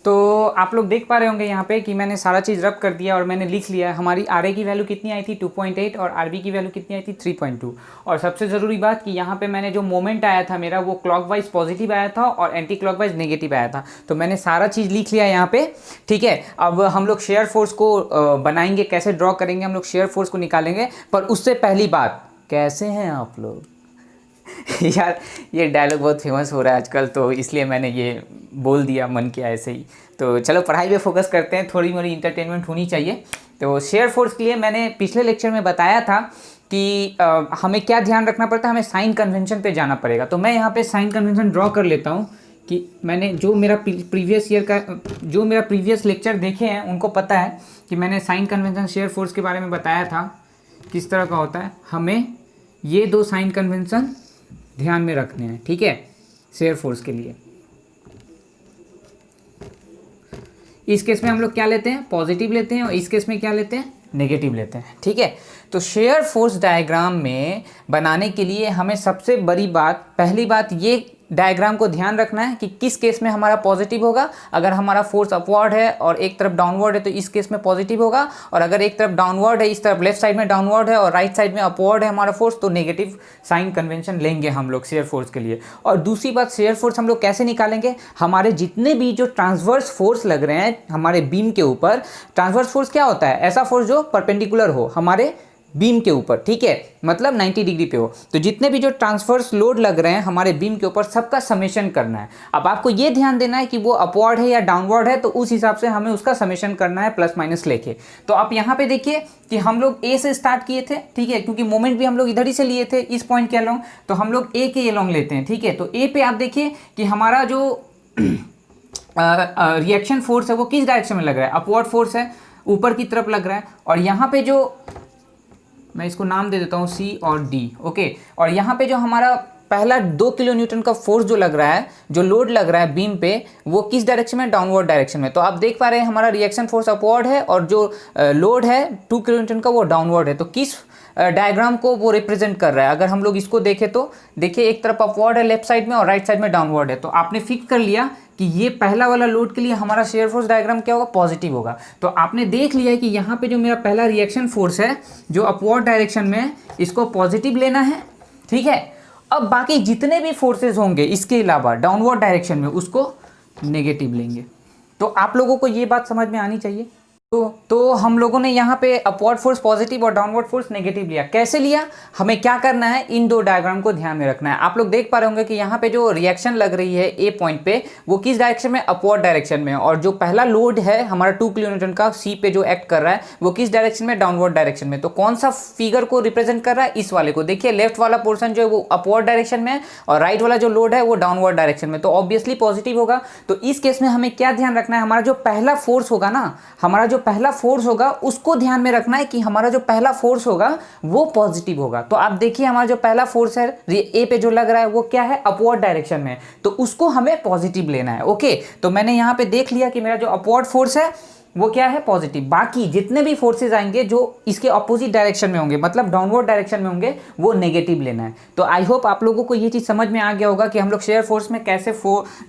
तो आप लोग देख पा रहे होंगे यहाँ पे कि मैंने सारा चीज़ रब कर दिया और मैंने लिख लिया है हमारी आर ए की वैल्यू कितनी आई थी 2.8 और आर बी की वैल्यू कितनी आई थी 3.2। और सबसे ज़रूरी बात कि यहाँ पे मैंने जो मोमेंट आया था मेरा वो क्लॉकवाइज पॉजिटिव आया था और एंटी क्लॉकवाइज नेगेटिव आया था। तो मैंने सारा चीज़ लिख लिया यहाँ पे, ठीक है। अब हम लोग शेयर फोर्स को बनाएंगे, कैसे ड्रॉ करेंगे, हम लोग शेयर फोर्स को निकालेंगे। पर उससे पहली बात, कैसे हैं आप लोग यार ये डायलॉग बहुत फेमस हो रहा है आजकल, तो इसलिए मैंने ये बोल दिया, मन किया ऐसे ही। तो चलो पढ़ाई पे फोकस करते हैं, थोड़ी मोड़ी इंटरटेनमेंट होनी चाहिए। तो शेयर फोर्स के लिए मैंने पिछले लेक्चर में बताया था कि हमें क्या ध्यान रखना पड़ता है, हमें साइन कन्वेंशन पे जाना पड़ेगा। तो मैं यहाँ पे साइन कन्वेंशन ड्रॉ कर लेता हूँ कि मैंने जो मेरा प्रीवियस लेक्चर देखे हैं उनको पता है कि मैंने साइन कन्वेंशन शेयर फोर्स के बारे में बताया था किस तरह का होता है। हमें ये 2 साइन कन्वेंशन ध्यान में रखने हैं, ठीक है, शेयर फोर्स के लिए। इस केस में हम लोग क्या लेते हैं, पॉजिटिव लेते हैं, और इस केस में क्या लेते हैं, नेगेटिव लेते हैं, ठीक है। तो शेयर फोर्स डायग्राम में बनाने के लिए हमें सबसे बड़ी बात, पहली बात ये डायग्राम को ध्यान रखना है कि किस केस में हमारा पॉजिटिव होगा। अगर हमारा फोर्स अपवर्ड है और एक तरफ डाउनवर्ड है तो इस केस में पॉजिटिव होगा, और अगर एक तरफ डाउनवर्ड है, इस तरफ लेफ्ट साइड में डाउनवर्ड है और राइट साइड में अपवर्ड है हमारा फोर्स, तो नेगेटिव साइन कन्वेंशन लेंगे हम लोग शेयर फोर्स के लिए। और दूसरी बात, शेयर फोर्स हम लोग कैसे निकालेंगे, हमारे जितने भी जो ट्रांसवर्स फोर्स लग रहे हैं हमारे बीम के ऊपर, ट्रांसवर्स फोर्स क्या होता है, ऐसा फोर्स जो परपेंडिकुलर हो हमारे बीम के ऊपर, ठीक है, मतलब 90 डिग्री पे हो। तो जितने भी जो ट्रांसफर्स लोड लग रहे हैं हमारे बीम के ऊपर, सबका समेशन करना है। अब आपको ये ध्यान देना है कि वो अपवर्ड है या डाउनवर्ड है, तो उस हिसाब से हमें उसका समेशन करना है प्लस माइनस लेके। तो आप यहाँ पे देखिए कि हम लोग ए से स्टार्ट किए थे, ठीक है, क्योंकि मोमेंट भी हम लोग इधर ही से लिए थे इस पॉइंट के अलोंग, तो हम लोग ए के अलोंग लेते हैं, ठीक है। तो ए पे आप देखिए कि हमारा जो रिएक्शन फोर्स है वो किस डायरेक्शन में लग रहा है, अपवर्ड फोर्स है, ऊपर की तरफ लग रहा है। और यहाँ पे जो मैं इसको नाम दे देता हूँ C और D, ओके। और यहाँ पे जो हमारा पहला 2 किलो न्यूटन का फोर्स जो लग रहा है, जो लोड लग रहा है बीम पे, वो किस डायरेक्शन में, डाउनवर्ड डायरेक्शन में। तो आप देख पा रहे हैं हमारा रिएक्शन फोर्स अपवर्ड है और जो लोड है 2 किलो न्यूटन का वो डाउनवर्ड है। तो किस डायग्राम को वो रिप्रेजेंट कर रहा है, अगर हम लोग इसको देखें तो देखिए एक तरफ अपवर्ड है लेफ्ट साइड में और राइट साइड में डाउनवर्ड है। तो आपने फिक्स कर लिया कि ये पहला वाला लोड के लिए हमारा शेयर फोर्स डायग्राम क्या होगा, पॉजिटिव होगा। तो आपने देख लिया है कि यहाँ पे जो मेरा पहला रिएक्शन फोर्स है जो अपवर्ड डायरेक्शन में, इसको पॉजिटिव लेना है, ठीक है। अब बाकी जितने भी फोर्सेस होंगे इसके अलावा डाउनवर्ड डायरेक्शन में, उसको नेगेटिव लेंगे। तो आप लोगों को ये बात समझ में आनी चाहिए। तो हम लोगों ने यहाँ पे अपवर्ड फोर्स पॉजिटिव और डाउनवर्ड फोर्स नेगेटिव लिया। कैसे लिया, हमें क्या करना है, इन दो डायग्राम को ध्यान में रखना है। आप लोग देख पा रहे होंगे कि यहाँ पे जो रिएक्शन लग रही है ए पॉइंट पे, वो किस डायरेक्शन में, अपवर्ड डायरेक्शन में, और जो पहला लोड है हमारा 2 किलोन्यूटन का सी पे जो एक्ट कर रहा है वो किस डायरेक्शन में, डाउनवर्ड डायरेक्शन में। तो कौन सा फिगर को रिप्रेजेंट कर रहा है, इस वाले को। देखिए लेफ्ट वाला पोर्सन जो है वो अपवर्ड डायरेक्शन में है और राइट वाला जो लोड है वो डाउनवर्ड डायरेक्शन में, तो ऑब्वियसली पॉजिटिव होगा। तो इस केस में हमें क्या ध्यान रखना है, हमारा जो पहला फोर्स होगा ना, हमारा जो पहला फोर्स होगा उसको ध्यान में रखना है कि हमारा जो पहला फोर्स होगा वो पॉजिटिव होगा। तो आप देखिए हमारा जो पहला फोर्स है ए पे जो लग रहा है वो क्या है, अपवर्ड डायरेक्शन में, तो उसको हमें पॉजिटिव लेना है। ओके, तो मैंने यहाँ पे देख लिया कि मेरा जो अपवर्ड फोर्स है वो क्या है, पॉजिटिव। बाकी जितने भी फोर्सेज आएंगे जो इसके ऑपोजिट डायरेक्शन में होंगे, मतलब डाउनवर्ड डायरेक्शन में होंगे, वो नेगेटिव लेना है। तो आई होप आप लोगों को ये चीज़ समझ में आ गया होगा कि हम लोग शेयर फोर्स में कैसे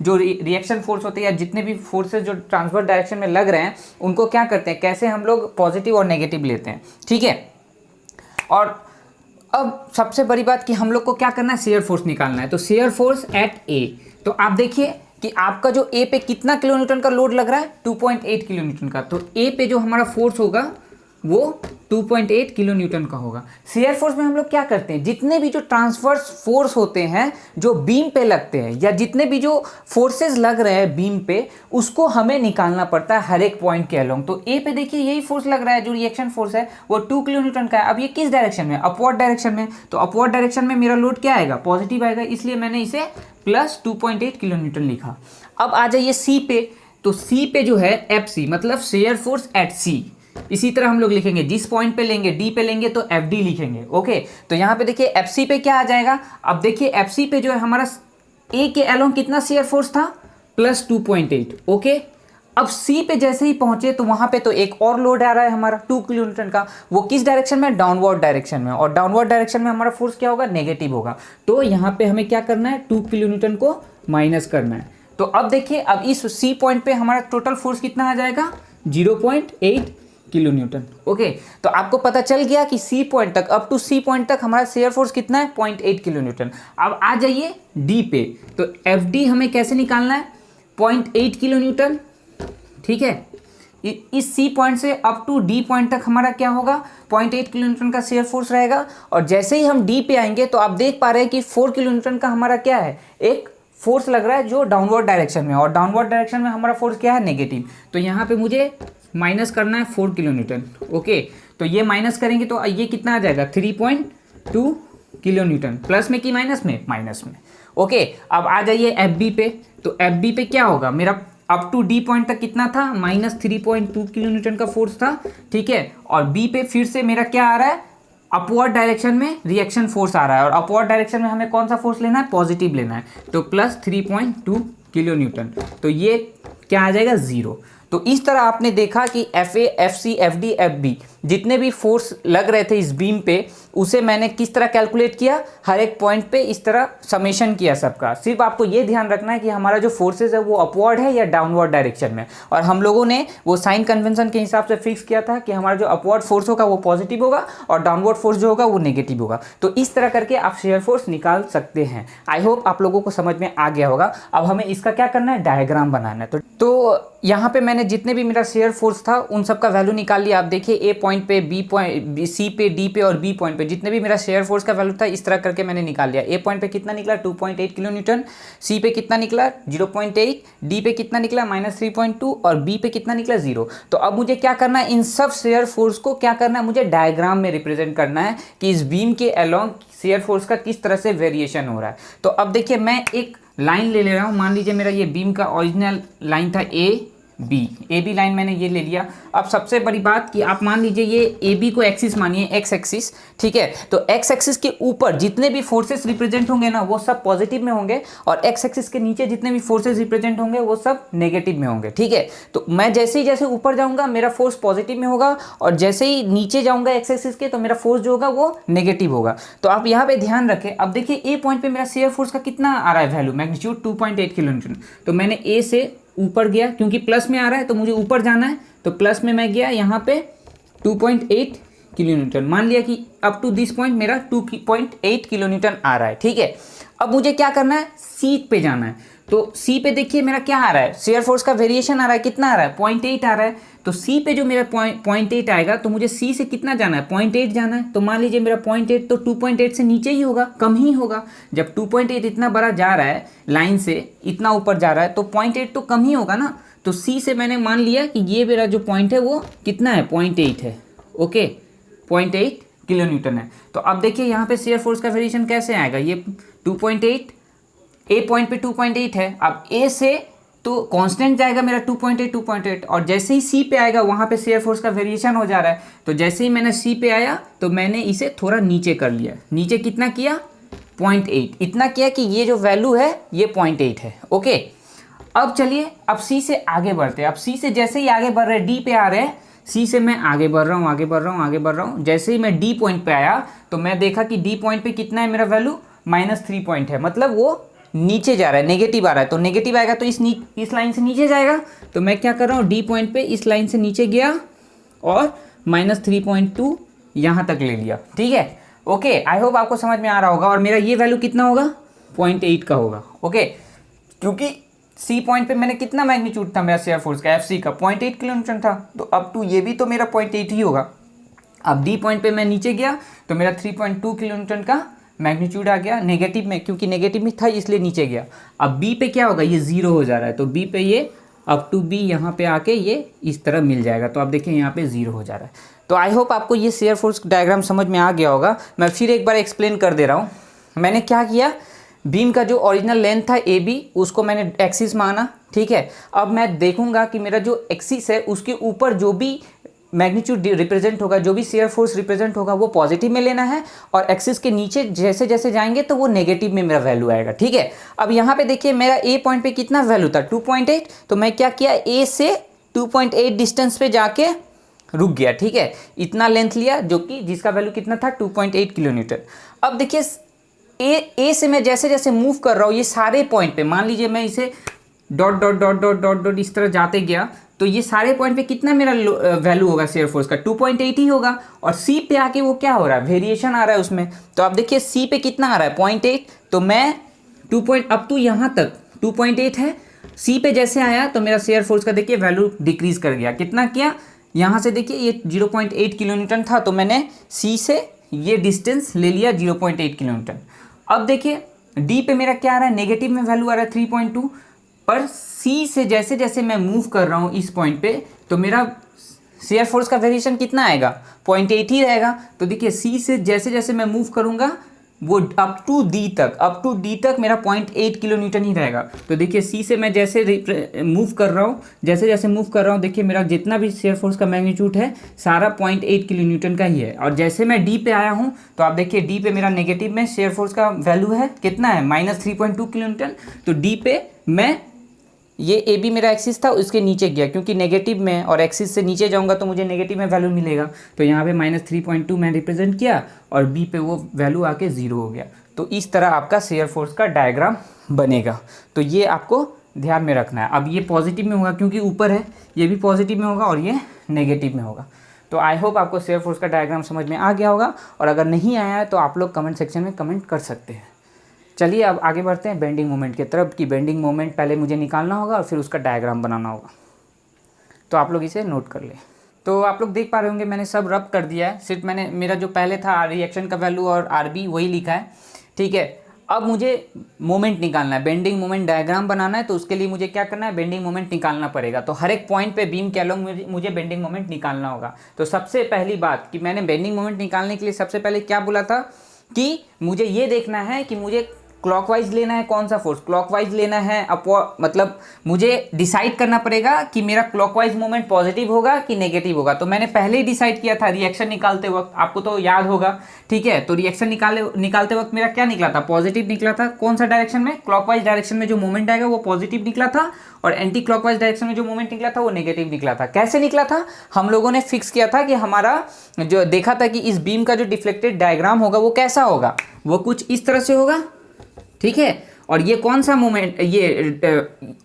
जो रिएक्शन फोर्स होते हैं या जितने भी फोर्सेज जो ट्रांसवर्स डायरेक्शन में लग रहे हैं उनको क्या करते हैं, कैसे हम लोग पॉजिटिव और नेगेटिव लेते हैं। ठीक है, और अब सबसे बड़ी बात कि हम लोग को क्या करना है, शेयर फोर्स निकालना है। तो शेयर फोर्स एट ए, तो आप देखिए कि आपका जो ए पे कितना किलोन्यूटन का लोड लग रहा है, 2.8 किलोन्यूटन का। तो ए पे जो हमारा फोर्स होगा वो 2.8 किलोन्यूटन का होगा। शेयर फोर्स में हम लोग क्या करते हैं, जितने भी जो ट्रांसवर्स फोर्स होते हैं जो बीम पे लगते हैं, या जितने भी जो फोर्सेस लग रहे हैं बीम पे, उसको हमें निकालना पड़ता है हर एक पॉइंट के अलोंग। तो ए पे देखिए यही फोर्स लग रहा है, जो रिएक्शन फोर्स है वो 2 किलोन्यूटन का है। अब ये किस डायरेक्शन में, अपवर्ड डायरेक्शन में, तो अपवर्ड डायरेक्शन में मेरा लोड क्या आएगा, पॉजिटिव आएगा, इसलिए मैंने इसे प्लस 2.8 किलोन्यूटन लिखा। अब आ जाइए सी पे, तो सी पे जो है एफ सी, मतलब शेयर फोर्स एट सी। इसी तरह हम लोग लिखेंगे, जिस पॉइंट पे लेंगे डी पे लेंगे तो एफ डी लिखेंगे। ओके, तो यहाँ पे देखिए एफ सी पे क्या आ जाएगा। अब देखिए एफ सी पे जो है हमारा ए के अलोंग कितना शेयर फोर्स था, प्लस 2.8। ओके, अब सी पे जैसे ही पहुंचे तो वहां पे तो एक और लोड आ रहा है हमारा 2 किलोन्यूटन का, वो किस डायरेक्शन में, डाउनवर्ड डायरेक्शन में, और डाउनवर्ड डायरेक्शन में हमारा फोर्स क्या होगा, नेगेटिव होगा। तो यहाँ पे हमें क्या करना है, 2 किलोन्यूटन को माइनस करना है। तो अब देखिए, अब इस सी पॉइंट पे हमारा टोटल फोर्स कितना आ जाएगा, 0.8 किलोन्यूटन। ओके, तो आपको पता चल गया कि सी पॉइंट तक, अप टू सी पॉइंट तक हमारा शेयर फोर्स कितना है, 0.8 किलोन्यूटन। अब आ जाइए डी पे, तो एफ डी हमें कैसे निकालना है, 0.8 किलोन्यूटन। ठीक है, इस सी पॉइंट से अप टू डी पॉइंट तक हमारा क्या होगा, 0.8 किलोन्यूटन का शेयर फोर्स रहेगा। और जैसे ही हम डी पे आएंगे तो आप देख पा रहे हैं कि 4 किलोन्यूटन का हमारा क्या है, एक फोर्स लग रहा है जो डाउनवर्ड डायरेक्शन में, और डाउनवर्ड डायरेक्शन में हमारा फोर्स क्या है, नेगेटिव। तो यहाँ पे मुझे माइनस करना है 4 किलोन्यूटन। ओके, तो ये माइनस करेंगे तो ये कितना आ जाएगा, 3.2 किलोन्यूटन, प्लस में कि माइनस में, माइनस में। ओके, अब आ जाइए एफ बी पे, तो एफ बी पे क्या होगा, मेरा अप टू डी पॉइंट तक कितना था, माइनस 3.2 किलोन्यूटन का फोर्स था। ठीक है, और बी पे फिर से मेरा क्या आ रहा है, अपवर्ड डायरेक्शन में रिएक्शन फोर्स आ रहा है, और अपवर्ड डायरेक्शन में हमें कौन सा फोर्स लेना है, पॉजिटिव लेना है, तो प्लस 3.2 किलोन्यूटन। तो ये क्या आ जाएगा, 0। तो इस तरह आपने देखा कि F A, F C, F D, F B जितने भी फोर्स लग रहे थे इस बीम पे, उसे मैंने किस तरह कैलकुलेट किया, हर एक पॉइंट पे इस तरह समेशन किया सबका। सिर्फ आपको ये ध्यान रखना है कि हमारा जो फोर्सेज है वो अपवर्ड है या डाउनवर्ड डायरेक्शन में, और हम लोगों ने वो साइन कन्वेंशन के हिसाब से फिक्स किया था कि हमारा जो अपवर्ड फोर्स होगा वो पॉजिटिव होगा और डाउनवर्ड फोर्स जो होगा वो नेगेटिव होगा। तो इस तरह करके आप शेयर फोर्स निकाल सकते हैं। आई होप आप लोगों को समझ में आ गया होगा। अब हमें इसका क्या करना है, डायग्राम बनाना है। तो यहाँ पे मैंने जितने भी मेरा शेयर फोर्स था उन सब का वैल्यू निकाल लिया। आप देखिए ए पॉइंट पे, बी पॉइंट, सी पे, डी पे और बी पॉइंट पे जितने भी मेरा शेयर फोर्स का वैल्यू था इस तरह करके मैंने निकाल लिया। ए पॉइंट पे कितना निकला, 2.8 किलोन्यूटन, सी पे कितना निकला, 0.8, डी पे कितना निकला, -3.2, और बी पे कितना निकला, 0। तो अब मुझे क्या करना है, इन सब शेयर फोर्स को क्या करना है, मुझे डायग्राम में रिप्रेजेंट करना है कि इस बीम के अलोंग शेयर फोर्स का किस तरह से वेरिएशन हो रहा है। तो अब देखिए मैं एक लाइन ले रहा हूँ, मान लीजिए मेरा ये बीम का ओरिजिनल लाइन था ए बी लाइन, मैंने ये ले लिया। अब सबसे बड़ी बात कि आप मान लीजिए ये ए बी को एक्सिस मानिए, एक्स एक्सिस। ठीक है, तो एक्स एक्सिस के ऊपर जितने भी फोर्सेस रिप्रेजेंट होंगे ना वो सब पॉजिटिव में होंगे, और एक्स एक्सिस के नीचे जितने भी फोर्सेस रिप्रेजेंट होंगे वो सब नेगेटिव में होंगे। ठीक है, तो मैं जैसे ही ऊपर जाऊंगा मेरा फोर्स पॉजिटिव में होगा, और जैसे ही नीचे जाऊंगा एक्स एक्सिस के तो मेरा फोर्स जो होगा वो नेगेटिव होगा। तो आप यहाँ पे ध्यान रखें। अब देखिए ए पॉइंट पे मेरा शेयर फोर्स का कितना आ रहा है वैल्यू, मैग्नीट्यूड 2.8 किलोन्यूटन। तो मैंने ए से ऊपर गया, क्योंकि प्लस में आ रहा है तो मुझे ऊपर जाना है, तो प्लस में मैं गया यहाँ पे 2.8 किलोन्यूटन। मान लिया कि अप टू दिस पॉइंट मेरा 2.8 किलोन्यूटन आ रहा है। ठीक है, अब मुझे क्या करना है, सी पे जाना है। तो सी पे देखिए मेरा क्या आ रहा है, शेयर फोर्स का वेरिएशन आ रहा है, कितना आ रहा है, 0.8 आ रहा है। तो सी पे जो मेरा पॉइंट 8 आएगा, तो मुझे सी से कितना जाना है, 0.8 जाना है। तो मान लीजिए मेरा 0.8 तो 2.8 से नीचे ही होगा, कम ही होगा। जब 2.8 इतना बड़ा जा रहा है लाइन से, इतना ऊपर जा रहा है, तो 0.8 तो कम ही होगा ना। तो सी से मैंने मान लिया कि ये मेरा जो पॉइंट है वो कितना है, 0.8 है। ओके, 0.8 किलो न्यूटन है। तो अब देखिए यहाँ पे शेयर फोर्स का वेरिएशन कैसे आएगा, ये 2.8, ए पॉइंट पे 2.8 है। अब ए से तो कांस्टेंट जाएगा मेरा 2.8, और जैसे ही सी पे आएगा वहाँ पे शेयर फोर्स का वेरिएशन हो जा रहा है। तो जैसे ही मैंने सी पे आया तो मैंने इसे थोड़ा नीचे कर लिया। नीचे कितना किया, 0.8, इतना किया कि ये जो वैल्यू है ये 0.8 है। ओके, अब चलिए अब सी से आगे बढ़ते हैं। अब सी से जैसे ही आगे बढ़ रहे हैं, डी पे आ रहे हैं, सी से मैं आगे बढ़ रहा हूँ, आगे बढ़ रहा हूँ, आगे बढ़ रहा हूँ। जैसे ही मैं डी पॉइंट पे आया तो मैं देखा कि डी पॉइंट पे कितना है मेरा वैल्यू, -3 पॉइंट है। मतलब वो नीचे जा रहा है, नेगेटिव आ रहा है। तो नेगेटिव आएगा तो इस लाइन से नीचे जाएगा। तो मैं क्या कर रहा हूँ, डी पॉइंट पे इस लाइन से नीचे गया और -3.2 यहाँ तक ले लिया। ठीक है, ओके, आई होप आपको समझ में आ रहा होगा। और मेरा ये वैल्यू कितना होगा, 0.8 का होगा। ओके, क्योंकि सी पॉइंट पे मैंने कितना मैग्नीट्यूड था मेरा शेयर फोर्स का, एफ सी का 0.8 किलो न्यूटन था। तो अब टू ये भी तो मेरा 0.8 ही होगा। अब डी पॉइंट पे मैं नीचे गया तो मेरा 3.2 किलो न्यूटन का मैग्नीट्यूड आ गया नेगेटिव में, क्योंकि नेगेटिव में था इसलिए नीचे गया। अब बी पे क्या होगा, ये 0 हो जा रहा है। तो बी पे ये अप टू बी यहाँ पे आके ये इस तरह मिल जाएगा। तो आप देखिए यहाँ पे 0 हो जा रहा है। तो आई होप आपको ये शेयर फोर्स डायग्राम समझ में आ गया होगा। मैं फिर एक बार एक्सप्लेन कर दे रहा हूँ। मैंने क्या किया, बीम का जो ओरिजिनल लेंथ था ए बी, उसको मैंने एक्सिस माना। ठीक है, अब मैं देखूंगा कि मेरा जो एक्सिस है उसके ऊपर जो भी मैग्नीट्यूड रिप्रेजेंट होगा, जो भी शेयर फोर्स रिप्रेजेंट होगा, वो पॉजिटिव में लेना है। और एक्सिस के नीचे जैसे जैसे जाएंगे तो वो नेगेटिव में मेरा वैल्यू आएगा। ठीक है, अब यहाँ पे देखिए मेरा ए पॉइंट पे कितना वैल्यू था, 2.8। तो मैं क्या किया, ए से 2.8 डिस्टेंस पे जाके रुक गया। ठीक है, इतना लेंथ लिया जो कि जिसका वैल्यू कितना था, 2.8 किलो न्यूटन। अब देखिए ए से मैं जैसे जैसे मूव कर रहा हूँ, ये सारे पॉइंट पे मान लीजिए मैं इसे dot dot dot dot dot dot इस तरह जाते गया, तो ये सारे पॉइंट पे कितना मेरा वैल्यू होगा शेयर फोर्स का, 2.8 ही होगा। और सी पे आके वो क्या हो रहा है, वेरिएशन आ रहा है उसमें। तो आप देखिए सी पे कितना आ रहा है, 0.8। तो मैं अब तो यहाँ तक 2.8 है, सी पे जैसे आया तो मेरा शेयर फोर्स का देखिए वैल्यू डिक्रीज कर गया। कितना किया, यहाँ से देखिए ये 0.8 किलो न्यूटन था, तो मैंने सी से ये डिस्टेंस ले लिया 0.8 किलो न्यूटन। अब देखिए डी पे मेरा क्या आ रहा है, नेगेटिव में वैल्यू आ रहा है 3.2। पर सी से जैसे जैसे मैं मूव कर रहा हूँ इस पॉइंट पे, तो मेरा शेयर फोर्स का वेरिएशन कितना आएगा, 0.8 ही रहेगा। तो देखिए सी से जैसे जैसे मैं मूव करूँगा वो अप टू डी तक मेरा 0.8 किलो न्यूटन ही रहेगा। तो देखिए सी से मैं जैसे मूव कर रहा हूँ, जैसे जैसे मूव कर रहा हूँ, देखिए मेरा जितना भी शेयर फोर्स का मैग्नीट्यूड है सारा 0.8 किलो न्यूटन का ही है। और जैसे मैं डी पे आया हूँ तो आप देखिए डी पे मेरा नेगेटिव में शेयर फोर्स का वैल्यू है कितना है, -3.2 किलो न्यूटन। तो डी पे मैं ये ए बी मेरा एक्सिस था उसके नीचे गया, क्योंकि नेगेटिव में और एक्सिस से नीचे जाऊंगा तो मुझे नेगेटिव में वैल्यू मिलेगा। तो यहाँ पे -3.2 मैं रिप्रेजेंट किया और बी पे वो वैल्यू आके 0 हो गया। तो इस तरह आपका शेयर फोर्स का डायग्राम बनेगा। तो ये आपको ध्यान में रखना है। अब ये पॉजिटिव में होगा क्योंकि ऊपर है, ये भी पॉजिटिव में होगा और ये नेगेटिव में होगा। तो आई होप आपको शेयर फोर्स का डायग्राम समझ में आ गया होगा। और अगर नहीं आया है तो आप लोग कमेंट सेक्शन में कमेंट कर सकते हैं। चलिए अब आगे बढ़ते हैं बेंडिंग मोमेंट की तरफ, कि बेंडिंग मोमेंट पहले मुझे निकालना होगा और फिर उसका डायग्राम बनाना होगा। तो आप लोग इसे नोट कर लें। तो आप लोग देख पा रहे होंगे मैंने सब रब कर दिया है। सिर्फ मैंने मेरा जो पहले था रिएक्शन का वैल्यू और आरबी वही लिखा है। ठीक है, अब मुझे मोमेंट निकालना है, बेंडिंग मोमेंट डायग्राम बनाना है। तो उसके लिए मुझे क्या करना है, बेंडिंग मोमेंट निकालना पड़ेगा। तो हर एक पॉइंट पे बीम के अलोंग मुझे बेंडिंग मोमेंट निकालना होगा। तो सबसे पहली बात कि मैंने बेंडिंग मोमेंट निकालने के लिए सबसे पहले क्या बोला था कि मुझे ये देखना है कि मुझे क्लॉकवाइज लेना है कौन सा फोर्स, क्लॉकवाइज लेना है मतलब मुझे डिसाइड करना पड़ेगा कि मेरा क्लॉकवाइज मोमेंट पॉजिटिव होगा कि नेगेटिव होगा। तो मैंने पहले ही डिसाइड किया था रिएक्शन निकालते वक्त, आपको तो याद होगा। ठीक है, तो रिएक्शन निकालते वक्त मेरा क्या निकला था, पॉजिटिव निकला था। कौन सा डायरेक्शन में, क्लॉकवाइज डायरेक्शन में जो मोमेंट आएगा वो पॉजिटिव निकला था, और एंटी क्लॉकवाइज डायरेक्शन में जो मोमेंट निकला था वो नेगेटिव निकला था। कैसे निकला था, हम लोगों ने फिक्स किया था कि हमारा जो देखा था कि इस बीम का जो डिफ्लेक्टेड डायग्राम होगा वो कैसा होगा, वो कुछ इस तरह से होगा। ठीक है, और ये कौन सा मोमेंट,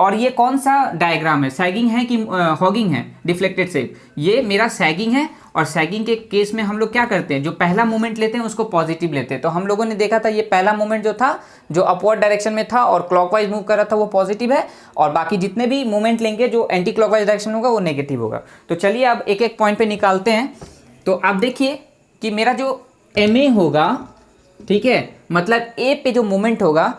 और ये कौन सा डायग्राम है, सैगिंग है कि हॉगिंग है, डिफ्लेक्टेड शेप। ये मेरा सैगिंग है, और सैगिंग के केस में हम लोग क्या करते हैं, जो पहला मोमेंट लेते हैं उसको पॉजिटिव लेते हैं। तो हम लोगों ने देखा था ये पहला मोमेंट जो था, जो अपवर्ड डायरेक्शन में था और क्लॉकवाइज मूव कर रहा था, वो पॉजिटिव है, और बाकी जितने भी मोमेंट लेंगे जो एंटी क्लॉकवाइज डायरेक्शन होगा वो नेगेटिव होगा। तो चलिए अब एक एक पॉइंट पे निकालते हैं। तो आप देखिए कि मेरा जो MA होगा, ठीक है, मतलब ए पे जो मोमेंट होगा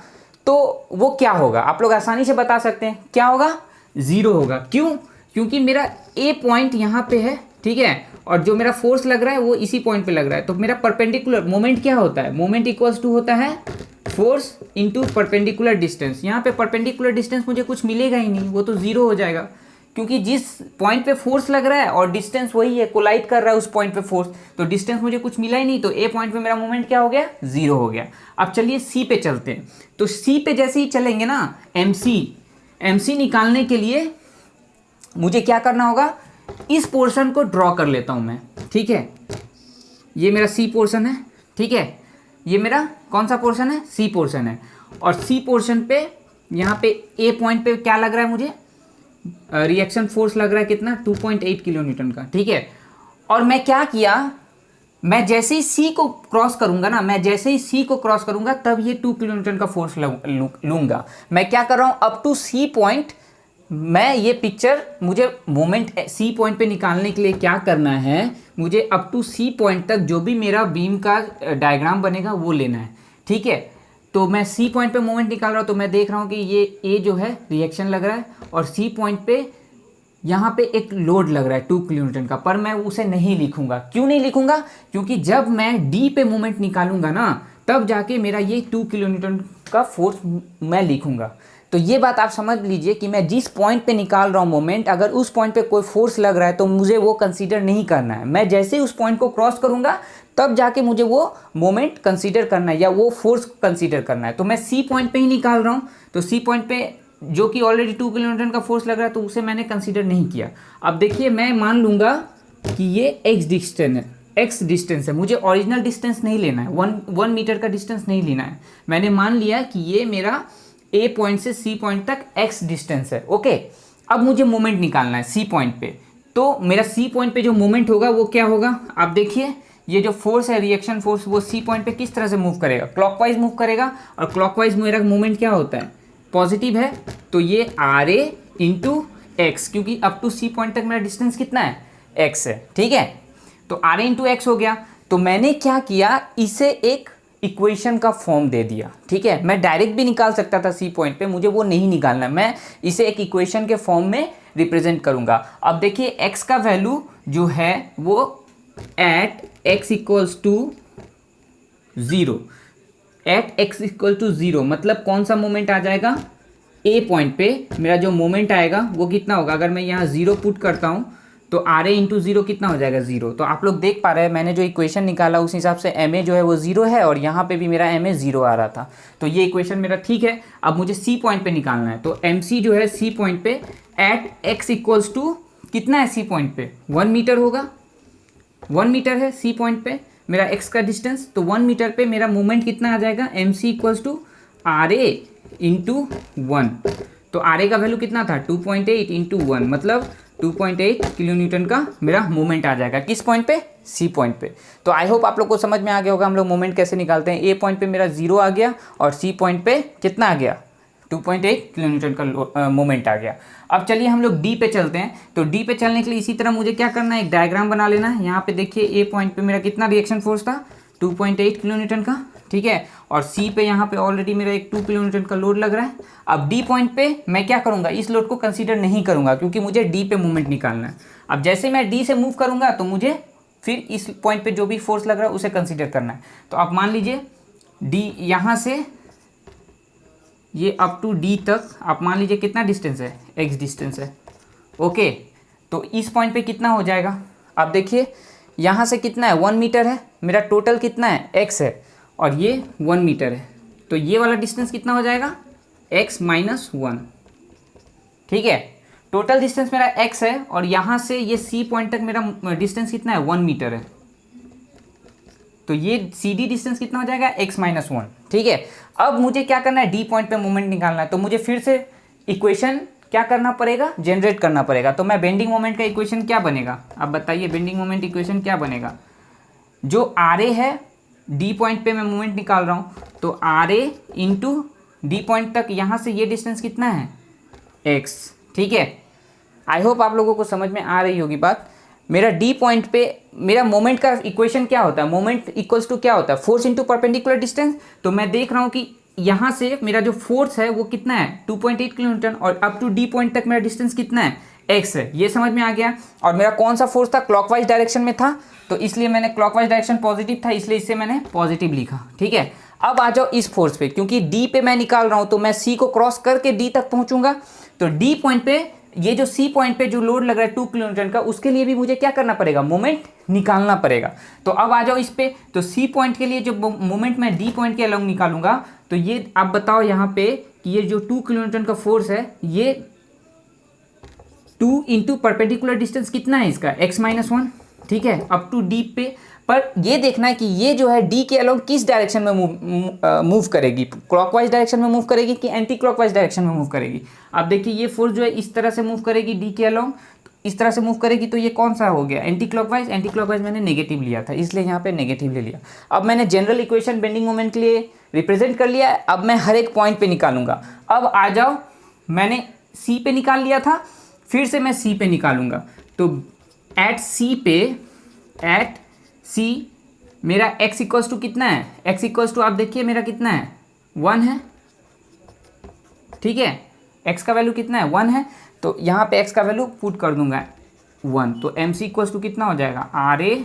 तो वो क्या होगा, आप लोग आसानी से बता सकते हैं, क्या होगा, 0 होगा। क्यों? क्योंकि मेरा ए पॉइंट यहाँ पे है, ठीक है, और जो मेरा फोर्स लग रहा है वो इसी पॉइंट पे लग रहा है। तो मेरा परपेंडिकुलर मोमेंट क्या होता है, मोमेंट इक्वल्स टू होता है फोर्स इंटू परपेंडिकुलर डिस्टेंस। यहाँ पे परपेंडिकुलर डिस्टेंस मुझे कुछ मिलेगा ही नहीं, वो तो 0 हो जाएगा, क्योंकि जिस पॉइंट पे फोर्स लग रहा है और डिस्टेंस वही है, कोलाइड कर रहा है उस पॉइंट पे फोर्स, तो डिस्टेंस मुझे कुछ मिला ही नहीं, तो ए पॉइंट पे मेरा मोमेंट क्या हो गया, 0 हो गया। अब चलिए सी पे चलते हैं। तो सी पे जैसे ही चलेंगे ना, एमसी निकालने के लिए मुझे क्या करना होगा, इस पोर्शन को ड्रॉ कर लेता हूं मैं, ठीक है, ये मेरा सी पोर्शन है, ठीक है, ये मेरा कौन सा पोर्शन है, सी पोर्शन है, और सी पोर्शन पे यहाँ पे ए पॉइंट पे क्या लग रहा है मुझे, रिएक्शन फोर्स लग रहा है कितना, 2.8 किलो न्यूटन का, ठीक है। और मैं क्या किया, मैं जैसे ही सी को क्रॉस करूंगा ना, मैं जैसे ही सी को क्रॉस करूंगा तब ये 2 किलो न्यूटन का फोर्स लूंगा। मैं क्या कर रहा हूं, अप टू सी पॉइंट, मैं ये पिक्चर, मुझे मोमेंट सी पॉइंट पे निकालने के लिए क्या करना है, मुझे अप टू सी पॉइंट तक जो भी मेरा बीम का डायग्राम बनेगा वो लेना है, ठीक है। तो मैं सी पॉइंट पे मोमेंट निकाल रहा हूँ, तो मैं देख रहा हूँ कि ये ए जो है रिएक्शन लग रहा है, और सी पॉइंट पे यहाँ पे एक लोड लग रहा है 2 किलो न्यूटन का, पर मैं उसे नहीं लिखूंगा। क्यों नहीं लिखूंगा? क्योंकि जब मैं डी पे मोमेंट निकालूंगा ना, तब जाके मेरा ये 2 किलो न्यूटन का फोर्स मैं लिखूंगा। तो ये बात आप समझ लीजिए कि मैं जिस पॉइंट पे निकाल रहा हूँ मोमेंट, अगर उस पॉइंट पे कोई फोर्स लग रहा है तो मुझे वो कंसीडर नहीं करना है। मैं जैसे ही उस पॉइंट को क्रॉस करूंगा तब जाके मुझे वो मोमेंट कंसीडर करना है या वो फोर्स कंसीडर करना है। तो मैं सी पॉइंट पे ही निकाल रहा हूँ, तो सी पॉइंट पे जो कि ऑलरेडी 2 किलो न्यूटन का फोर्स लग रहा है तो उसे मैंने कंसीडर नहीं किया। अब देखिए, मैं मान लूँगा कि ये एक्स डिस्टेंस है, मुझे ओरिजिनल डिस्टेंस नहीं लेना है, 1 मीटर का डिस्टेंस नहीं लेना है। मैंने मान लिया कि ये मेरा ए पॉइंट से सी पॉइंट तक एक्स डिस्टेंस है, ओके। अब मुझे मोमेंट निकालना है सी पॉइंट पे, तो मेरा सी पॉइंट पे जो मोमेंट होगा वो क्या होगा, आप देखिए, ये जो फोर्स है, रिएक्शन फोर्स, वो सी पॉइंट पे किस तरह से मूव करेगा, क्लॉकवाइज मूव करेगा, और क्लॉकवाइज मेरा मोमेंट क्या होता है, पॉजिटिव है, तो ये आर ए इंटू एक्स, क्योंकि अप टू सी पॉइंट तक मेरा डिस्टेंस कितना है, एक्स है, ठीक है। तो आर ए इंटू एक्स हो गया। तो मैंने क्या किया, इसे एक इक्वेशन का फॉर्म दे दिया, ठीक है। मैं डायरेक्ट भी निकाल सकता था सी पॉइंट पे, मुझे वो नहीं निकालना, मैं इसे एक इक्वेशन के फॉर्म में रिप्रेजेंट करूंगा। अब देखिए, एक्स का वैल्यू जो है वो at X equals to 0, at X equal to 0 मतलब कौन सा मोमेंट आ जाएगा, ए पॉइंट पे मेरा जो मोमेंट आएगा वो कितना होगा, अगर मैं यहाँ 0 पुट करता हूँ तो आर ए इंटू 0 कितना हो जाएगा, 0। तो आप लोग देख पा रहे हैं, मैंने जो इक्वेशन निकाला उस हिसाब से एम ए जो है वो 0 है, और यहाँ पे भी मेरा एम ए 0 आ रहा था, तो ये इक्वेशन मेरा ठीक है। अब मुझे सी पॉइंट पे निकालना है, तो एम सी जो है सी पॉइंट पे एट एक्स इक्वल्स टू कितना है, सी पॉइंट पे 1 मीटर होगा, 1 मीटर है सी पॉइंट पे मेरा एक्स का डिस्टेंस, तो 1 मीटर पे मेरा मूवमेंट कितना आ जाएगा, M C equals to R A into 1। तो आर ए का वैल्यू कितना था, 2.8 इंटू 1 मतलब 2.8 किलो न्यूटन का मेरा मूवमेंट आ जाएगा, किस पॉइंट पे, सी पॉइंट पे। तो आई होप आप लोग को समझ में आ गया होगा हम लोग मूवमेंट कैसे निकालते हैं। ए पॉइंट पे मेरा 0 आ गया और सी पॉइंट पे कितना आ गया, 2.8 किलो न्यूटन का मोमेंट आ गया। अब चलिए हम लोग डी पे चलते हैं। तो डी पे चलने के लिए इसी तरह मुझे क्या करना है, एक डायग्राम बना लेना है। यहाँ पे देखिए, ए पॉइंट पे मेरा कितना रिएक्शन फोर्स था, 2.8 किलो न्यूटन का, ठीक है, और सी पे यहाँ पे ऑलरेडी मेरा एक 2 किलो न्यूटन का लोड लग रहा है। अब डी पॉइंट पे मैं क्या करूँगा, इस लोड को कंसीडर नहीं करूँगा, क्योंकि मुझे डी पे मूवमेंट निकालना है। अब जैसे मैं डी से मूव करूँगा तो मुझे फिर इस पॉइंट पे जो भी फोर्स लग रहा है उसे कंसीडर करना है। तो आप मान लीजिए डी यहाँ से ये अप टू डी तक आप मान लीजिए कितना डिस्टेंस है, एक्स डिस्टेंस है, ओके। तो इस पॉइंट पे कितना हो जाएगा, आप देखिए यहाँ से कितना है, 1 मीटर है, मेरा टोटल कितना है, एक्स है, और ये 1 मीटर है, तो ये वाला डिस्टेंस कितना हो जाएगा, x माइनस 1, ठीक है। टोटल डिस्टेंस मेरा x है, और यहाँ से ये C पॉइंट तक मेरा डिस्टेंस कितना है, 1 मीटर है, तो ये CD डिस्टेंस कितना हो जाएगा x-1, ठीक है। अब मुझे क्या करना है, D पॉइंट पे मोमेंट निकालना है, तो मुझे फिर से इक्वेशन क्या करना पड़ेगा, जनरेट करना पड़ेगा। तो मैं बेंडिंग मोमेंट का इक्वेशन क्या बनेगा, अब बताइए बेंडिंग मोमेंट इक्वेशन क्या बनेगा। जो RA है, D पॉइंट पे मैं मोमेंट निकाल रहा हूँ, तो RA इंटू D पॉइंट तक यहाँ से ये डिस्टेंस कितना है, x, ठीक है। आई होप आप लोगों को समझ में आ रही होगी बात। मेरा D पॉइंट पे मेरा मोमेंट का इक्वेशन क्या होता है, मोमेंट इक्वल्स टू क्या होता है, फोर्स इंटू परपेंडिकुलर डिस्टेंस। तो मैं देख रहा हूँ कि यहाँ से मेरा जो फोर्स है वो कितना है 2.8 किलोमीटर, और अप टू D पॉइंट तक मेरा डिस्टेंस कितना है, x है। ये समझ में आ गया। और मेरा कौन सा फोर्स था, क्लॉकवाइज डायरेक्शन में था, तो इसलिए मैंने क्लॉकवाइज डायरेक्शन पॉजिटिव था, इसलिए इसे मैंने पॉजिटिव लिखा, ठीक है। अब आ जाओ इस फोर्स पे, क्योंकि D पे मैं निकाल रहा हूँ तो मैं C को क्रॉस करके D तक पहुंचूंगा। तो D पॉइंट पे ये जो C पॉइंट पे जो लोड लग रहा है 2 किलोमीटर का, उसके लिए भी मुझे क्या करना पड़ेगा, मोमेंट निकालना पड़ेगा। तो अब आ जाओ इस पे, तो C पॉइंट के लिए जो मोमेंट मैं D पॉइंट के अलोंग निकालूंगा, तो ये आप बताओ यहाँ पे कि ये जो 2 किलोमीटर का फोर्स है, ये 2 इंटू परपेंडिकुलर डिस्टेंस कितना है इसका, x-1, ठीक है, अप टू D पे। पर ये देखना है कि ये जो है D के अलोंग किस डायरेक्शन में मूव करेगी, क्लॉकवाइज डायरेक्शन में मूव करेगी कि एंटी क्लॉकवाइज डायरेक्शन में मूव करेगी। अब देखिए ये फोर्स जो है इस तरह से मूव करेगी D के अलोंग, इस तरह से मूव करेगी, तो ये कौन सा हो गया, एंटी क्लॉकवाइज। एंटी क्लॉकवाइज मैंने नेगेटिव लिया था, इसलिए यहाँ पे नेगेटिव ले लिया। अब मैंने जनरल इक्वेशन बेंडिंग मोमेंट के लिए रिप्रेजेंट कर लिया है। अब मैं हर एक पॉइंट पे निकालूंगा। अब आ जाओ, मैंने C पे निकाल लिया था, फिर से मैं C पे निकालूंगा। तो एट C मेरा x इक्वल्स टू कितना है, x इक्वल्स टू आप देखिए मेरा कितना है, 1 है, ठीक है। x का वैल्यू कितना है, 1 है। तो यहाँ पे x का वैल्यू पुट कर दूंगा 1, तो MC इक्वल्स टू कितना हो जाएगा, RA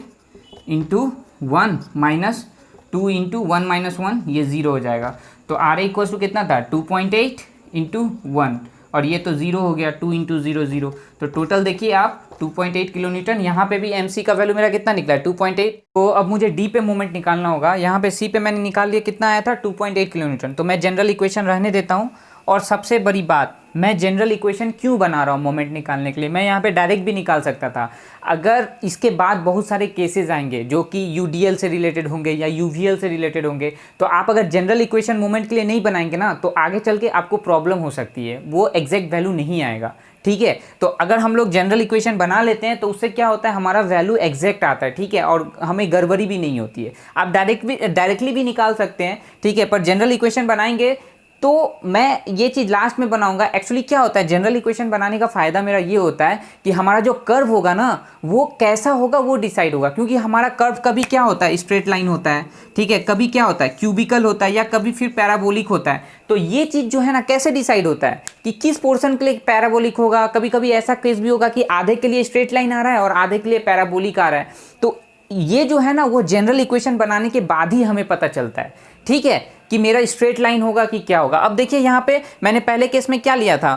into 1 minus 2 into 1 minus 1, ये 0 हो जाएगा। तो RA इक्वल्स टू कितना था, 2.8 इंटू 1, और ये तो 0 हो गया, 2 इंटू 0 0। तो टोटल देखिए आप 2.8 किलोमीटर। यहाँ पे भी MC का वैल्यू मेरा कितना निकला है, 2.8। तो अब मुझे D पे मोमेंट निकालना होगा। यहाँ पे C पे मैंने निकाल लिया, कितना आया था, 2.8 किलोमीटर। तो मैं जनरल इक्वेशन रहने देता हूँ। और सबसे बड़ी बात, मैं जनरल इक्वेशन क्यों बना रहा हूँ मोमेंट निकालने के लिए, मैं यहाँ पे डायरेक्ट भी निकाल सकता था। अगर इसके बाद बहुत सारे केसेस आएंगे जो कि UDL से रिलेटेड होंगे या UVL से रिलेटेड होंगे, तो आप अगर जनरल इक्वेशन मोमेंट के लिए नहीं बनाएंगे ना, तो आगे चल के आपको प्रॉब्लम हो सकती है, वो एग्जैक्ट वैल्यू नहीं आएगा, ठीक है। तो अगर हम लोग जनरल इक्वेशन बना लेते हैं तो उससे क्या होता है, हमारा वैल्यू एग्जैक्ट आता है, ठीक है, और हमें गड़बड़ी भी नहीं होती है। आप डायरेक्टली भी निकाल सकते हैं, ठीक है, पर जनरल इक्वेशन बनाएंगे तो मैं ये चीज़ लास्ट में बनाऊंगा। एक्चुअली क्या होता है, जनरल इक्वेशन बनाने का फ़ायदा मेरा ये होता है कि हमारा जो कर्व होगा ना, वो कैसा होगा वो डिसाइड होगा। क्योंकि हमारा कर्व कभी क्या होता है, स्ट्रेट लाइन होता है, ठीक है, कभी क्या होता है, क्यूबिकल होता है, या कभी फिर पैराबोलिक होता है। तो ये चीज़ जो है ना, कैसे डिसाइड होता है कि किस पोर्शन के लिए पैराबोलिक होगा। कभी कभी ऐसा केस भी होगा कि आधे के लिए स्ट्रेट लाइन आ रहा है और आधे के लिए पैराबोलिक आ रहा है। तो ये जो है ना, वो जनरल इक्वेशन बनाने के बाद ही हमें पता चलता है, ठीक है, कि मेरा स्ट्रेट लाइन होगा कि क्या होगा। अब देखिए यहाँ पे मैंने पहले केस में क्या लिया था,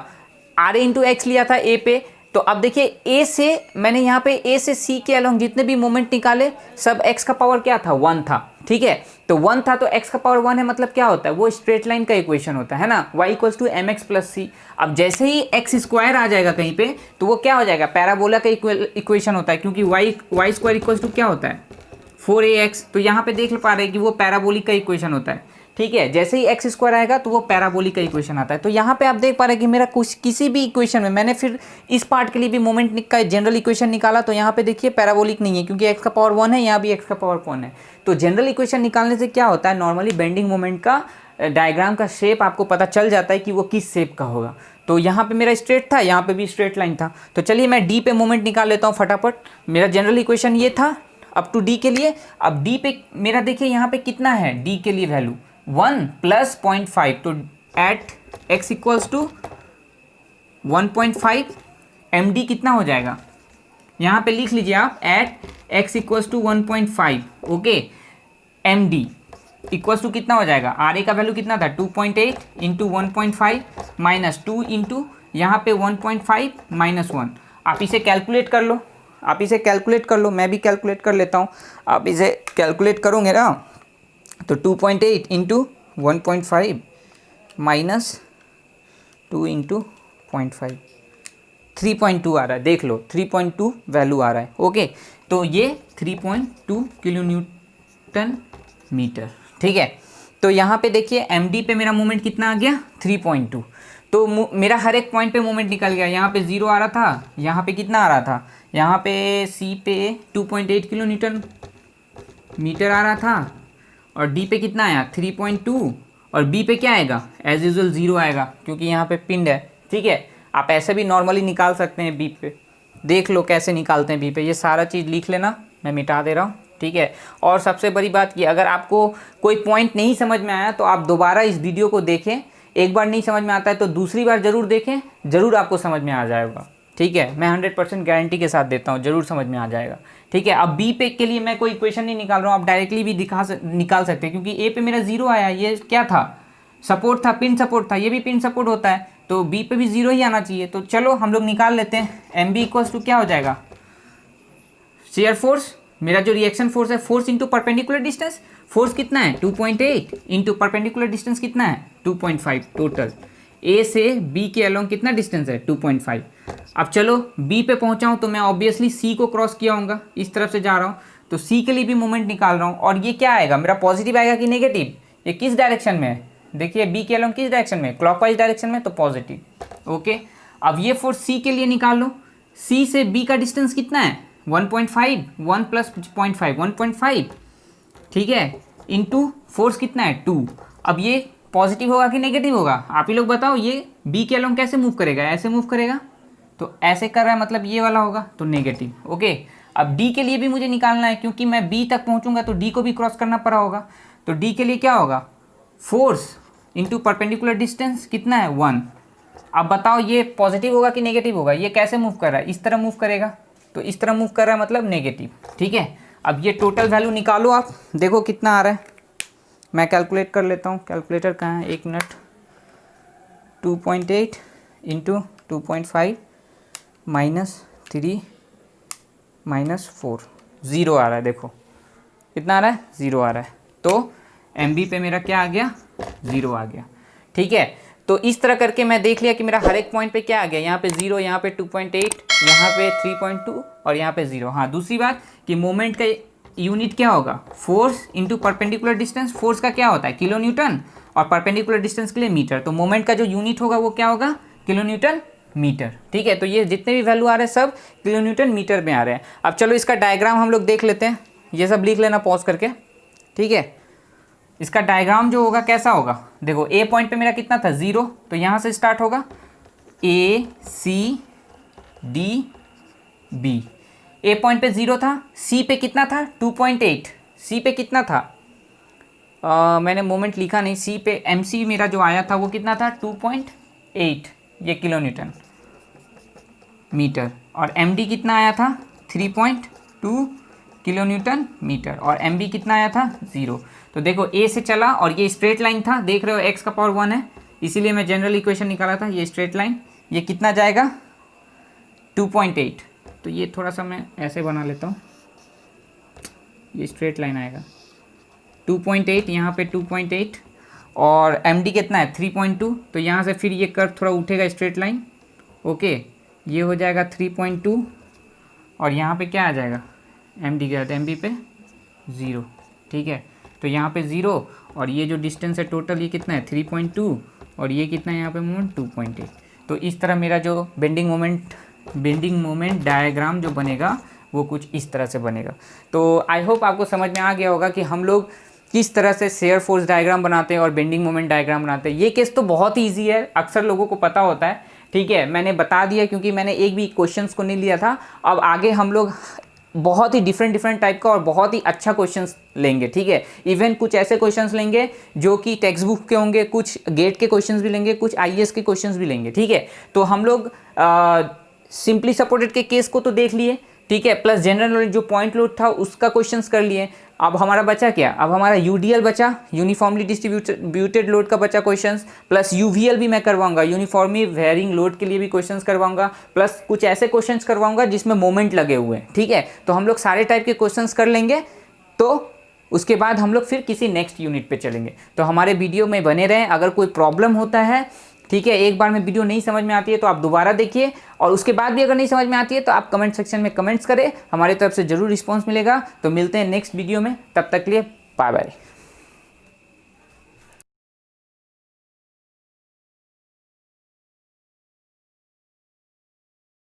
RA इंटू एक्स लिया था A पे। तो अब देखिए A से मैंने यहाँ पे A से C के अलोंग जितने भी मोमेंट निकाले, सब x का पावर क्या था, 1 था, ठीक है। तो 1 था तो x का पावर 1 है, मतलब क्या होता है, वो स्ट्रेट लाइन का इक्वेशन होता है ना, y equals to mx plus c। अब जैसे ही x स्क्वायर आ जाएगा कहीं पे, तो वो क्या हो जाएगा, पैराबोला का इक्वेशन होता है, क्योंकि y स्क्वायर इक्वल्स टू क्या होता है, 4ax। तो यहाँ पे देख पा रहे हैं कि वो पैराबोलिक का इक्वेशन होता है, ठीक है। जैसे ही एक्स स्क्वायर आएगा तो वो पैराबोलिक का इक्वेशन आता है। तो यहाँ पे आप देख पा रहे हैं कि मेरा कुछ किसी भी इक्वेशन में मैंने फिर इस पार्ट के लिए भी मोमेंट का जनरल इक्वेशन निकाला, तो यहाँ पे देखिए पैराबोलिक नहीं है, क्योंकि एक्स का पावर 1 है, यहाँ भी एक्स का पावर 1 है। तो जनरल इक्वेशन निकालने से क्या होता है, नॉर्मली बेंडिंग मोमेंट का डायग्राम का शेप आपको पता चल जाता है कि वो किस शेप का होगा। तो यहाँ पे मेरा स्ट्रेट था, यहाँ पे भी स्ट्रेट लाइन था। तो चलिए मैं डी पे मोमेंट निकाल लेता हूँ फटाफट। मेरा जनरल इक्वेशन ये था अप टू डी के लिए। अब डी पे मेरा देखिए यहाँ पे कितना है डी के लिए वैल्यू 1 प्लस 0.5, तो at x equals to 1.5 M D कितना हो जाएगा, यहाँ पे लिख लीजिए आप at x equals to 1.5 okay, M D equals to कितना हो जाएगा, आर ए का वैल्यू कितना था 2.8 इंटू 1.5 माइनस 2 इंटू यहाँ पे 1.5 माइनस 1। आप इसे कैलकुलेट कर लो, आप इसे कैलकुलेट कर लो, मैं भी कैलकुलेट कर लेता हूँ। आप इसे कैलकुलेट करोगे ना तो 2.8 इंटू 1.5 माइनस 2 इंटू 0.5 3.2 आ रहा है, देख लो 3.2 वैल्यू आ रहा है ओके। तो ये 3.2 न्यूटन मीटर। ठीक है, तो यहाँ पे देखिए MD पे मेरा मोमेंट कितना आ गया 3.2। तो मेरा हर एक पॉइंट पे मोमेंट निकल गया। यहाँ पे 0 आ रहा था, यहाँ पे कितना आ रहा था, यहाँ पे C पे 2.8 किलो न्यूटन मीटर आ रहा था, और D पे कितना आया 3.2, और B पे क्या आएगा एज यूजुअल 0 आएगा क्योंकि यहाँ पे पिंड है। ठीक है, आप ऐसे भी नॉर्मली निकाल सकते हैं B पे, देख लो कैसे निकालते हैं B पे, ये सारा चीज़ लिख लेना, मैं मिटा दे रहा हूँ। ठीक है, और सबसे बड़ी बात कि अगर आपको कोई पॉइंट नहीं समझ में आया तो आप दोबारा इस वीडियो को देखें, एक बार नहीं समझ में आता है तो दूसरी बार ज़रूर देखें, ज़रूर आपको समझ में आ जाएगा। ठीक है, मैं 100% गारंटी के साथ देता हूँ, ज़रूर समझ में आ जाएगा। ठीक है, अब B पे के लिए मैं कोई इक्वेशन नहीं निकाल रहा हूँ, आप डायरेक्टली भी निकाल सकते हैं क्योंकि A पे मेरा 0 आया, ये क्या था सपोर्ट था, पिन सपोर्ट था, ये भी पिन सपोर्ट होता है, तो B पे भी 0 ही आना चाहिए। तो चलो हम लोग निकाल लेते हैं। MB इक्वल्स टू क्या हो जाएगा, शेयर फोर्स, मेरा जो रिएक्शन फोर्स है, force into perpendicular distance, force कितना है 2.8 इंटू परपेंडिकुलर डिस्टेंस कितना है 2.5 टोटल। A से B के अलोंग कितना डिस्टेंस है 2.5। अब चलो B पे पहुंचा हूं तो मैं ऑब्वियसली C को क्रॉस किया होऊंगा, इस तरफ से जा रहा हूं तो C के लिए भी मोमेंट निकाल रहा हूं, और ये क्या आएगा मेरा पॉजिटिव आएगा कि नेगेटिव, ये किस डायरेक्शन में है, देखिए B के अलोंग किस डायरेक्शन में, क्लॉकवाइज डायरेक्शन में, तो पॉजिटिव। ओके, अब ये फोर्स C के लिए निकाल लो, C से B का डिस्टेंस कितना है 1.5, 1 प्लस 0.5 1.5। ठीक है, इंटू फोर्स कितना है 2। अब ये पॉजिटिव होगा कि नेगेटिव होगा, आप ही लोग बताओ, ये B के अलोंग कैसे मूव करेगा, ऐसे मूव करेगा, तो ऐसे कर रहा है मतलब ये वाला होगा तो नेगेटिव। ओके, अब D के लिए भी मुझे निकालना है क्योंकि मैं B तक पहुंचूंगा तो D को भी क्रॉस करना पड़ा होगा, तो D के लिए क्या होगा फोर्स इंटू परपेंडिकुलर डिस्टेंस कितना है 1। अब बताओ ये पॉजिटिव होगा कि नेगेटिव होगा, ये कैसे मूव कर रहा है, इस तरह मूव करेगा, तो इस तरह मूव कर रहा है मतलब नेगेटिव। ठीक है, अब ये टोटल वैल्यू निकालो, आप देखो कितना आ रहा है, मैं कैलकुलेट कर लेता हूँ, कैलकुलेटर कहाँ है, एक मिनट। 2.8 इंटू 2.5 -3 -4 0 आ रहा है, देखो कितना आ रहा है 0 आ रहा है, तो MB पे मेरा क्या आ गया 0 आ गया। ठीक है, तो इस तरह करके मैं देख लिया कि मेरा हर एक पॉइंट पे क्या आ गया, यहाँ पे 0, यहाँ पे 2.8, यहाँ पे 3.2 और यहाँ पे 0। हाँ, दूसरी बात कि मोमेंट का यूनिट क्या होगा, force into perpendicular distance, force का क्या होता है किलो न्यूटन और परपेंडिकुलर डिस्टेंस के लिए मीटर, तो मोमेंट का जो यूनिट होगा वो क्या होगा किलो न्यूटन मीटर। ठीक है, तो ये जितने भी वैल्यू आ रहे हैं सब किलो न्यूटन मीटर में आ रहे हैं। अब चलो इसका डायग्राम हम लोग देख लेते हैं, ये सब लिख लेना पॉज करके। ठीक है, इसका डायग्राम जो होगा कैसा होगा, देखो A पॉइंट पे मेरा कितना था 0, तो यहाँ से स्टार्ट होगा A C D B। A point पे 0 था, C पे कितना था 2.8, C पे कितना था मैंने मोमेंट लिखा नहीं, C पे MC मेरा जो आया था वो कितना था 2.8 ये किलो न्यूटन मीटर, और MD कितना आया था 3.2 किलो न्यूटन मीटर, और MB कितना आया था 0। तो देखो A से चला और ये स्ट्रेट लाइन था, देख रहे हो x का पावर 1 है, इसीलिए मैं जनरल इक्वेशन निकाला था, ये स्ट्रेट लाइन ये कितना जाएगा 2.8, तो ये थोड़ा सा मैं ऐसे बना लेता हूँ, ये स्ट्रेट लाइन आएगा 2.8, यहाँ पे 2.8, और MD कितना है 3.2, तो यहाँ से फिर ये कर्व थोड़ा उठेगा स्ट्रेट लाइन। ओके, ये हो जाएगा 3.2, और यहाँ पे क्या आ जाएगा MD क्या है MB पे 0। ठीक है, तो यहाँ पे 0, और ये जो डिस्टेंस है टोटल ये कितना है 3.2, और ये कितना है यहाँ पे मोमेंट 2.8। तो इस तरह मेरा जो बेंडिंग मोमेंट डायग्राम जो बनेगा वो कुछ इस तरह से बनेगा। तो आई होप आपको समझ में आ गया होगा कि हम लोग किस तरह से शेयर फोर्स डायग्राम बनाते हैं और बेंडिंग मोमेंट डायग्राम बनाते हैं। ये केस तो बहुत ही ईजी है, अक्सर लोगों को पता होता है। ठीक है, मैंने बता दिया क्योंकि मैंने एक भी क्वेश्चंस को नहीं लिया था। अब आगे हम लोग बहुत ही डिफरेंट टाइप का और बहुत ही अच्छा क्वेश्चंस लेंगे। ठीक है, इवन कुछ ऐसे क्वेश्चंस लेंगे जो कि टेक्स्ट बुक के होंगे, कुछ गेट के क्वेश्चंस भी लेंगे, कुछ आईएएस के क्वेश्चंस भी लेंगे। ठीक है, तो हम लोग सिंपली सपोर्टेड के केस को तो देख लिए, ठीक है, प्लस जनरल नॉलेज जो पॉइंट लोड था उसका क्वेश्चंस कर लिए। अब हमारा बचा क्या, अब हमारा यूडीएल बचा, यूनिफॉर्मली डिस्ट्रीब्यूटेड लोड का बचा क्वेश्चंस, प्लस यूवीएल भी मैं करवाऊंगा, यूनिफॉर्मली वेरिंग लोड के लिए भी क्वेश्चंस करवाऊंगा, प्लस कुछ ऐसे क्वेश्चंस करवाऊंगा जिसमें मोमेंट लगे हुए हैं। ठीक है, तो हम लोग सारे टाइप के क्वेश्चंस कर लेंगे, तो उसके बाद हम लोग फिर किसी नेक्स्ट यूनिट पे चलेंगे। तो हमारे वीडियो में बने रहें। अगर कोई प्रॉब्लम होता है, ठीक है, एक बार में वीडियो नहीं समझ में आती है तो आप दोबारा देखिए, और उसके बाद भी अगर नहीं समझ में आती है तो आप कमेंट सेक्शन में कमेंट्स करें, हमारी तरफ से ज़रूर रिस्पॉन्स मिलेगा। तो मिलते हैं नेक्स्ट वीडियो में, तब तक के लिए बाय बाय।